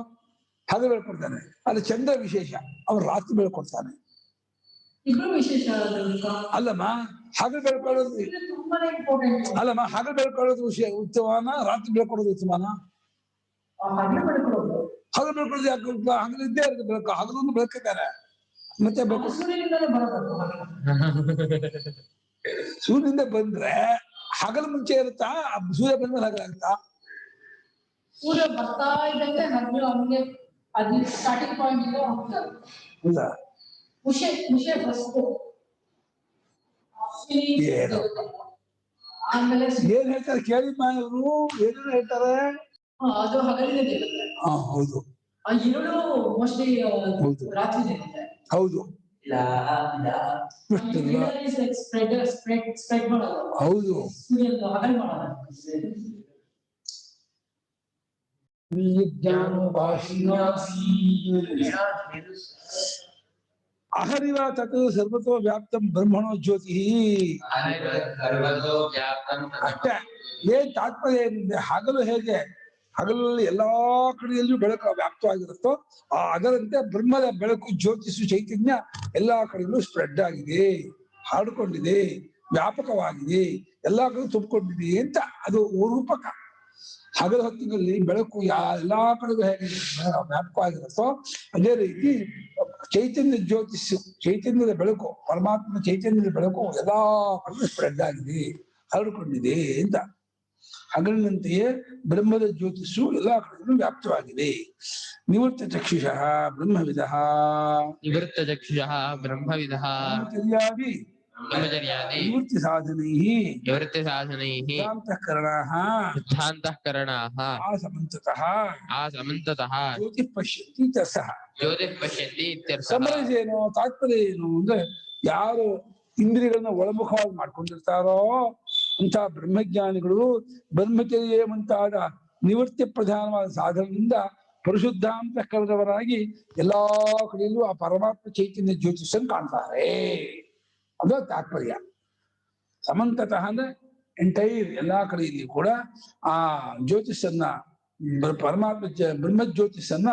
ಹಗಲು ಬೆಳ್ಕೊಡ್ತಾನೆ. ಅದು ಚಂದ್ರ ವಿಶೇಷ, ಅವನು ರಾತ್ರಿ ಬೆಳ್ಕೊಡ್ತಾನೆ. ಅಲ್ಲಮ್ಮ, ಹಗಲು ಬೆಳ್ಕೊಳ್ಳೋದು ಅಲ್ಲಮ್ಮ, ಹಗಲು ಬೆಳ್ಕೊಳ್ಳೋದು ಉತ್ತಮನ, ರಾತ್ರಿ ಬೆಳ್ಕೊಡೋದು ಉತ್ತಮನ? ಹಗಲು ಬೆಳ್ಕೊಳ್ಳೋದು ಯಾಕೆ? ಹಗಲಿದ್ದೇ ಇರುತ್ತೆ ಬೆಳಕು, ಹಗಲನ್ನು ಬೆಳಕಿದ್ದಾರೆ. ಮತ್ತೆ ಬೇಕು ಸೂರ್ಯನಿಂದ ಬಂದ್ರೆ ಹಗಲು ಮುಂಚೆ ಇರುತ್ತಾ? ಸೂರ್ಯ ಬಂದ್ಮೇಲೆ ಹಗಲಾಗುತ್ತಾ? ಸೂರ್ಯ ಬರ್ತಾ ಇದ್ದಂಗೆ ಹಗಲು ಅವನಿಗೆ ಅದು ಸ್ಟಾರ್ಟಿಂಗ್ ಪಾಯಿಂಟ್ ಇಂದ ಹೋಗ್ತಾರೆ. ಹೌದಾ? ಆಮೇಲೆ ಏನ್ ಹೇಳ್ತಾರೆ ಕೇಳಿ ಇವರು ಏನೇನು ಹೇಳ್ತಾರೆ? ಅದು ಹಗಲಿನ ಇರುತ್ತೆ. ಹೌದು. ಆ ಇರುಳು ಮೋಸ್ಟ್ಲಿ ರಾತ್ರಿ ಇರುತ್ತೆ. ಹೌದು. ಸ್ಪ್ರೆಡ್ ಮಾಡೋದು. ಹೌದು. ಹಗಲು ಮಾಡೋದು. ಅಹರಿವ ತತ್ ಸರ್ವತೋ ವ್ಯಾಪ್ತಂ ಬ್ರಹ್ಮಣೋ ಜ್ಯೋತಿ. ಅಷ್ಟೇ. ಏನ್ ತಾತ್ಪರ್ಯ ಏನಿದೆ? ಹಗಲು ಹೇಗೆ ಹಗಲಲ್ಲಿ ಎಲ್ಲಾ ಕಡೆಯಲ್ಲೂ ಬೆಳಕು ವ್ಯಾಪ್ತವಾಗಿರುತ್ತೋ ಅದರಂತೆ ಬ್ರಹ್ಮದ ಬೆಳಕು, ಜ್ಯೋತಿಷು, ಚೈತನ್ಯ ಎಲ್ಲಾ ಕಡೆಯಲ್ಲೂ ಸ್ಪ್ರೆಡ್ ಆಗಿದೆ, ಹರಡಿಕೊಂಡಿದೆ, ವ್ಯಾಪಕವಾಗಿದೆ, ಎಲ್ಲಾ ಕಡೆ ತುಂಬಿಕೊಂಡಿದೆ ಅಂತ ಅದು ರೂಪಕ. ಹಗಲ ಹೊತ್ತಿನಲ್ಲಿ ಬೆಳಕು ಎಲ್ಲಾ ಕಡೆಗೂ ಹೇಗೆ ವ್ಯಾಪಕವಾಗಿರುತ್ತೋ ಅದೇ ರೀತಿ ಚೈತನ್ಯ ಜ್ಯೋತಿಷು, ಚೈತನ್ಯದ ಬೆಳಕು, ಪರಮಾತ್ಮನ ಚೈತನ್ಯದ ಬೆಳಕು ಎಲ್ಲಾ ಕಡೆಗೂ ಸ್ಪ್ರೆಡ್ ಆಗಿದೆ, ಹರಡಿಕೊಂಡಿದೆ ಅಂತ. ಹಗಲಿನಂತೆಯೇ ಬ್ರಹ್ಮದ ಜ್ಯೋತಿಷು ಎಲ್ಲಾ ಕಡೆಗೂ ವ್ಯಾಪ್ತವಾಗಿದೆ. ನಿವೃತ್ತ ಚಕ್ಷುಷಃ ಬ್ರಹ್ಮವಿದಃ ನಿವೃತ್ತ ಚಕ್ಷುಷಃ ಬ್ರಹ್ಮವಿದಃ ಬ್ರಹ್ಮಚರ್ಯಾದಿ ಬ್ರಹ್ಮಚರ್ಯಾದಿ ನಿವೃತ್ತಿ ಸಾಧನೈಃ ನಿವೃತ್ತಿ ಸಾಧನೈಃ ಸಿದ್ಧಾಂತಃಕರಣಾಃ ಸಿದ್ಧಾಂತಃಕರಣಾಃ ಆಸಮಂತತಃ ಆಸಮಂತತಃ ಜ್ಯೋತಿಃ ಪಶ್ಯಂತಿ ಇತ್ಯರ್ಥಃ. ಜ್ಯೋತಿಃ ಪಶ್ಯಂತಿ ಇತ್ಯರ್ಥಃ. ಸಮರಸ ಏನು, ತಾತ್ಪರ್ಯ ಏನು ಅಂದ್ರೆ, ಯಾರು ಇಂದ್ರಿಯಗಳನ್ನ ಒಳಮುಖವಾಗಿ ಮಾಡ್ಕೊಂಡಿರ್ತಾರೋ ಅಂತ ಬ್ರಹ್ಮಜ್ಞಾನಿಗಳು ಬ್ರಹ್ಮಚರ್ಯ ಮುಂತಾದ ನಿವೃತ್ತಿ ಪ್ರಧಾನವಾದ ಸಾಧನದಿಂದ ಪರಿಶುದ್ಧಾಂತ ಕಳೆದವರಾಗಿ ಎಲ್ಲಾ ಕಡೆಯಲ್ಲೂ ಆ ಪರಮಾತ್ಮ ಚೈತನ್ಯ ಜ್ಯೋತಿಷನ್ನು ಕಾಣ್ತಾರೆ. ಅದು ತಾತ್ಪರ್ಯ. ಸಮಂತತಃ ಅಂದ್ರೆ ಎಂಟೈರ್ ಎಲ್ಲಾ ಕಡೆಯಲ್ಲಿ ಕೂಡ ಆ ಜ್ಯೋತಿಷನ್ನ, ಪರಮಾತ್ಮ ಬ್ರಹ್ಮ ಜ್ಯೋತಿಷನ್ನ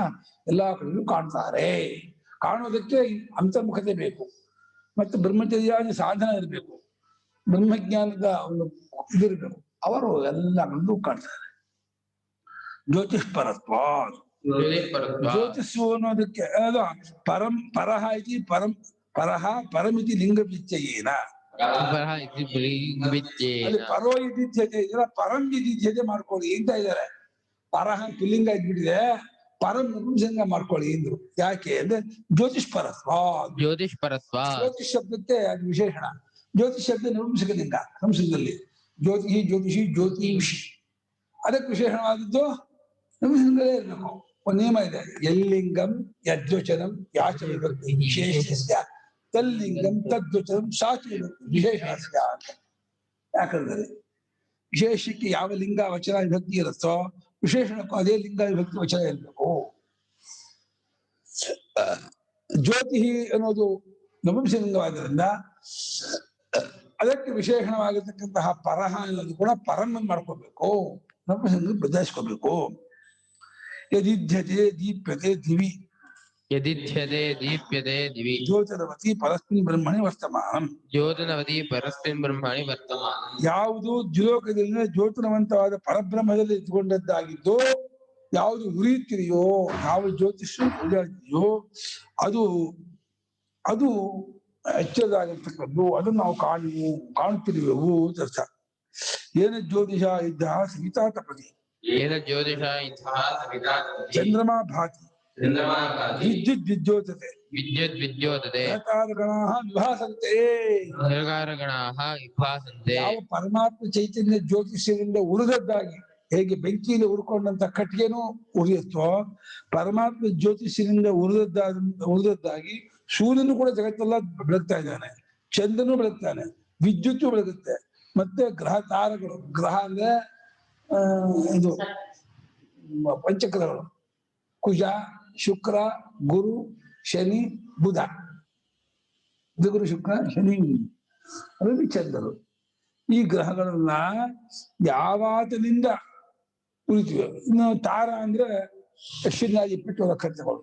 ಎಲ್ಲಾ ಕಡೆಯಲ್ಲೂ ಕಾಣ್ತಾರೆ. ಕಾಣೋದಕ್ಕೆ ಅಂತರ್ಮುಖತೆ ಬೇಕು, ಮತ್ತೆ ಬ್ರಹ್ಮಚರ್ಯಾದಿ ಸಾಧನ ಇರಬೇಕು, ಬ್ರಹ್ಮಜ್ಞಾನದ ಒಂದು ಇದಿರ್ಬೇಕು. ಅವರು ಎಲ್ಲ ಕಡೆಯಲ್ಲೂ ಕಾಣ್ತಾರೆ. ಜ್ಯೋತಿಷ್ ಪರತ್ವ, ಜ್ಯೋತಿಷು ಅನ್ನೋದಕ್ಕೆ ಅದು ಪರಹ ಇತಿ ಪರಹ ಪರಮಿತಿ ಲಿಂಗ ವಿಚ್ಛಯೇನ, ಅಲ್ಲಿ ಪರೋ ಇದ್ದಿದ್ಯತೆ ಇದರ ಪರಂ ಇದ್ದಿದ್ಯತೆ ಮಾಡ್ಕೊಳ್ಳಿ ಅಂತ ಇದ್ದಾರೆ. ಪರಹ ಪುಲ್ಲಿಂಗ ಇದ್ಬಿಟ್ಟಿದೆ, ಪರಂ ನಪುಂಸಕ ಮಾಡ್ಕೊಳ್ಳಿ ಎಂದ್ರು. ಯಾಕೆ ಅಂದ್ರೆ ಜ್ಯೋತಿಷ್ ಪರತ್ವ. ಜ್ಯೋತಿಷ್ ಪರತ್ವ ಜ್ಯೋತಿಷ್ ಶಬ್ದಕ್ಕೆ ಅದು ವಿಶೇಷಣ. ಜ್ಯೋತಿಷ್ ಶಬ್ದ ನಪುಂಸಕ ಲಿಂಗ ಸಂಸ್ಕೃತದಲ್ಲಿ. ಜ್ಯೋತಿಷಿ ಜ್ಯೋತಿಷಿ ಜ್ಯೋತಿಷಿ, ಅದಕ್ಕೆ ವಿಶೇಷಣವಾದದ್ದು ನಪುಂಸಕಲೇ ಇರ್ಬೇಕು. ಒಂದು ನಿಯಮ ಇದೆ, ಯಲ್ಲಿಂಗಂ ಯದ್ವಚನಂ ಯಾಚ ವಿಭಕ್ತಿ ವಿಶೇಷಸ್ಯ ತಲ್ಲಿಂಗಂ ತದ್ವಚನಂ ಸಾಚ ವಿಭಕ್ತಿ ವಿಶೇಷಸ್ಯ ಅಂತ. ಯಾಕಂದ್ರೆ ವಿಶೇಷಕ್ಕೆ ಯಾವ ಲಿಂಗ ವಚನ ವಿಭಕ್ತಿ ಇರುತ್ತೋ ವಿಶೇಷಣಕ್ಕೂ ಅದೇ ಲಿಂಗ ವಿಭಕ್ತಿ ವಚನ ಇರಬೇಕು. ಜ್ಯೋತಿ ಅನ್ನೋದು ನಪುಂಸಕಲಿಂಗವಾದ್ದರಿಂದ ಅದಕ್ಕೆ ವಿಶೇಷಣವಾಗಿರ್ತಕ್ಕಂತಹ ಪರಹ ಅನ್ನೋದು ಕೂಡ ಪರಮನ್ ಮಾಡ್ಕೋಬೇಕು, ನಪುಂಸಕಲಿಂಗ ಬದಲಾಯಿಸ್ಕೋಬೇಕು. ಯದಿಧ್ಯತೆ ದೀಪ್ಯತೆ ದಿವಿ, ಯದಿಧ್ಯತೆ ದೀಪ್ಯತೆ ದಿವಿ ಜ್ಯೋತಿರವತಿ ಪರಸ್ಮಿನ್ ಬ್ರಹ್ಮಣಿ ವರ್ತಮಾನಂ. ಜ್ಯೋತಿನವತಿ ಪರಸ್ಮಿನ್ ಬ್ರಹ್ಮಣಿ ವರ್ತಮಾನಂ. ಯಾವುದು ದ್ವಿಲೋಕದಲ್ಲಿ ಜ್ಯೋತಿನವಂತವಾದ ಪರಬ್ರಹ್ಮದಲ್ಲಿ ಇಟ್ಕೊಂಡದ್ದಾಗಿದ್ದು, ಯಾವುದು ಉರಿಯುತ್ತಿದೆಯೋ, ಯಾವ ಜ್ಯೋತಿಷ್ ಉರಿಯುತ್ತಿದೆಯೋ ಅದು ಅದು ಎಚ್ಚರದಾಗಿರ್ತಕ್ಕದ್ದು, ಅದನ್ನು ನಾವು ಕಾಣುತ್ತಿರುವೆವು ಅಂತ ಅರ್ಥ. ಏನ ಜ್ಯೋತಿಷ ಇದ್ದ ಸವಿತಾ ತಪತಿ, ಏನ ಜ್ಯೋತಿಷ ಇದ್ದ ಸವಿತಾ ತಪತಿ, ಚಂದ್ರಮಾ ಭಾತಿ ವಿದ್ಯುತ್ ವಿದ್ಯೋತತೆ ವಿದ್ಯುತ್ ವಿದ್ಯೋತತೆ ಗಣಾಃ ವಿಭಾಸಂತೆ. ಗಣಾಃ ವಿಭಾಸಂತೆ. ಯಾವ ಪರಮಾತ್ಮ ಚೈತನ್ಯ ಜ್ಯೋತಿಷ್ಯದಿಂದ ಉರಿದದ್ದಾಗಿ, ಹೇಗೆ ಬೆಂಕಿಯಿಂದ ಉರ್ಕೊಂಡಂತ ಕಟ್ಟಿಗೆನೂ ಉರಿಯುತ್ತೋ, ಪರಮಾತ್ಮ ಜ್ಯೋತಿಷ್ಯದಿಂದ ಉರಿದದ್ದಾಗಿ ಸೂರ್ಯನು ಕೂಡ ಜಗತ್ತೆಲ್ಲ ಬೆಳಗ್ತಾ ಇದ್ದಾನೆ, ಚಂದ್ರನು ಬೆಳಗ್ತಾನೆ, ವಿದ್ಯುತ್ತು ಬೆಳಗುತ್ತೆ, ಮತ್ತೆ ಗ್ರಹ ತಾರಗಳು, ಗ್ರಹ ಅಂದ್ರೆ ಇದು ಪಂಚಗ್ರಹಗಳು, ಕುಜ ಶುಕ್ರ ಗುರು ಶನಿ ಬುಧ, ಗುರು ಶುಕ್ರ ಶನಿ ರವಿ ಚಂದ್ರರು, ಈ ಗ್ರಹಗಳನ್ನ ಯಾವಾತನಿಂದ ಉಳಿತಿವೆ. ಇನ್ನು ತಾರ ಅಂದ್ರೆ ಅಶ್ವಿನಾದಿ ಇಪ್ಪತ್ತು ನಕ್ಷತ್ರಗಳು,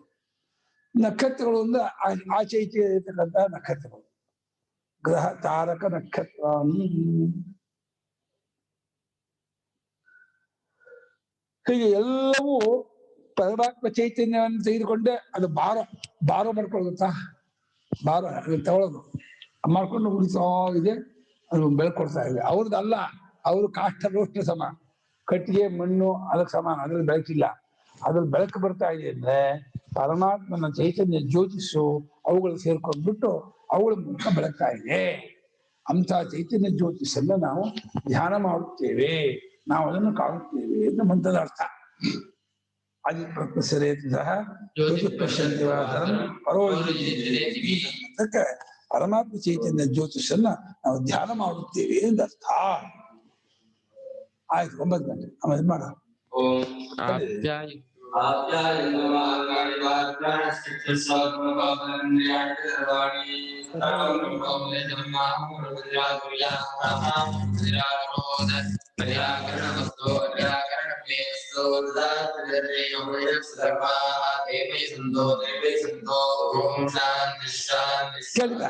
ನಕ್ಷತ್ರಗಳು ಅಂದ್ರೆ ಆಚೆ ಈಚೆ ಇರತಕ್ಕಂಥ ನಕ್ಷತ್ರಗಳು, ಗ್ರಹ ತಾರಕ ನಕ್ಷತ್ರ. ಹೀಗೆ ಎಲ್ಲವೂ ಪರಮಾತ್ಮ ಚೈತನ್ಯವನ್ನು ತೆಗೆದುಕೊಂಡೆ ಅದು ಬಾರೋ ಮಾಡ್ಕೊಳ್ತಾ, ಬಾರೋ ತಗೊಳ್ಳೋದು ಮಾಡ್ಕೊಂಡು ಉಳಿತಾ ಇದೆ, ಅದು ಬೆಳಕೊಡ್ತಾ ಇದೆ. ಅವ್ರದ್ದಲ್ಲ, ಅವರು ಕಾಷ್ಟ ರೋಷ್ಟ ಸಮ, ಕಟ್ಟಿಗೆ ಮಣ್ಣು ಅದಕ್ಕೆ ಸಮಾನ, ಅದ್ರಲ್ಲಿ ಬೆಳಕಿಲ್ಲ. ಅದ್ರಲ್ಲಿ ಬೆಳಕು ಬರ್ತಾ ಇದೆ ಅಂದ್ರೆ ಪರಮಾತ್ಮನ ಚೈತನ್ಯ ಜ್ಯೋತಿಷು ಅವುಗಳು ಸೇರ್ಕೊಂಡ್ಬಿಟ್ಟು ಅವುಗಳ ಮೂಲಕ ಬೆಳಗ್ತಾ ಇದೆ. ಅಂತ ಚೈತನ್ಯ ಜ್ಯೋತಿಷನ್ನ ನಾವು ಧ್ಯಾನ ಮಾಡುತ್ತೇವೆ, ನಾವು ಅದನ್ನು ಕಾಣುತ್ತೇವೆ ಅಂತ ಮಂತ್ರದ ಅರ್ಥ. ಆದಿ ಪ್ರಕೃತಿಸರೇ ಸಹ ಅದಕ್ಕೆ ಪರಮಾತ್ಮ ಚೈತನ್ಯ ಜ್ಯೋತಿಷನ್ನ ನಾವು ಧ್ಯಾನ ಮಾಡುತ್ತೇವೆ ಅಂತ ಅರ್ಥ. ಆಯ್ತು, 9 ಗಂಟೆ ಆಮೇಲೆ ಮಾಡ. ಕೇಳಿದ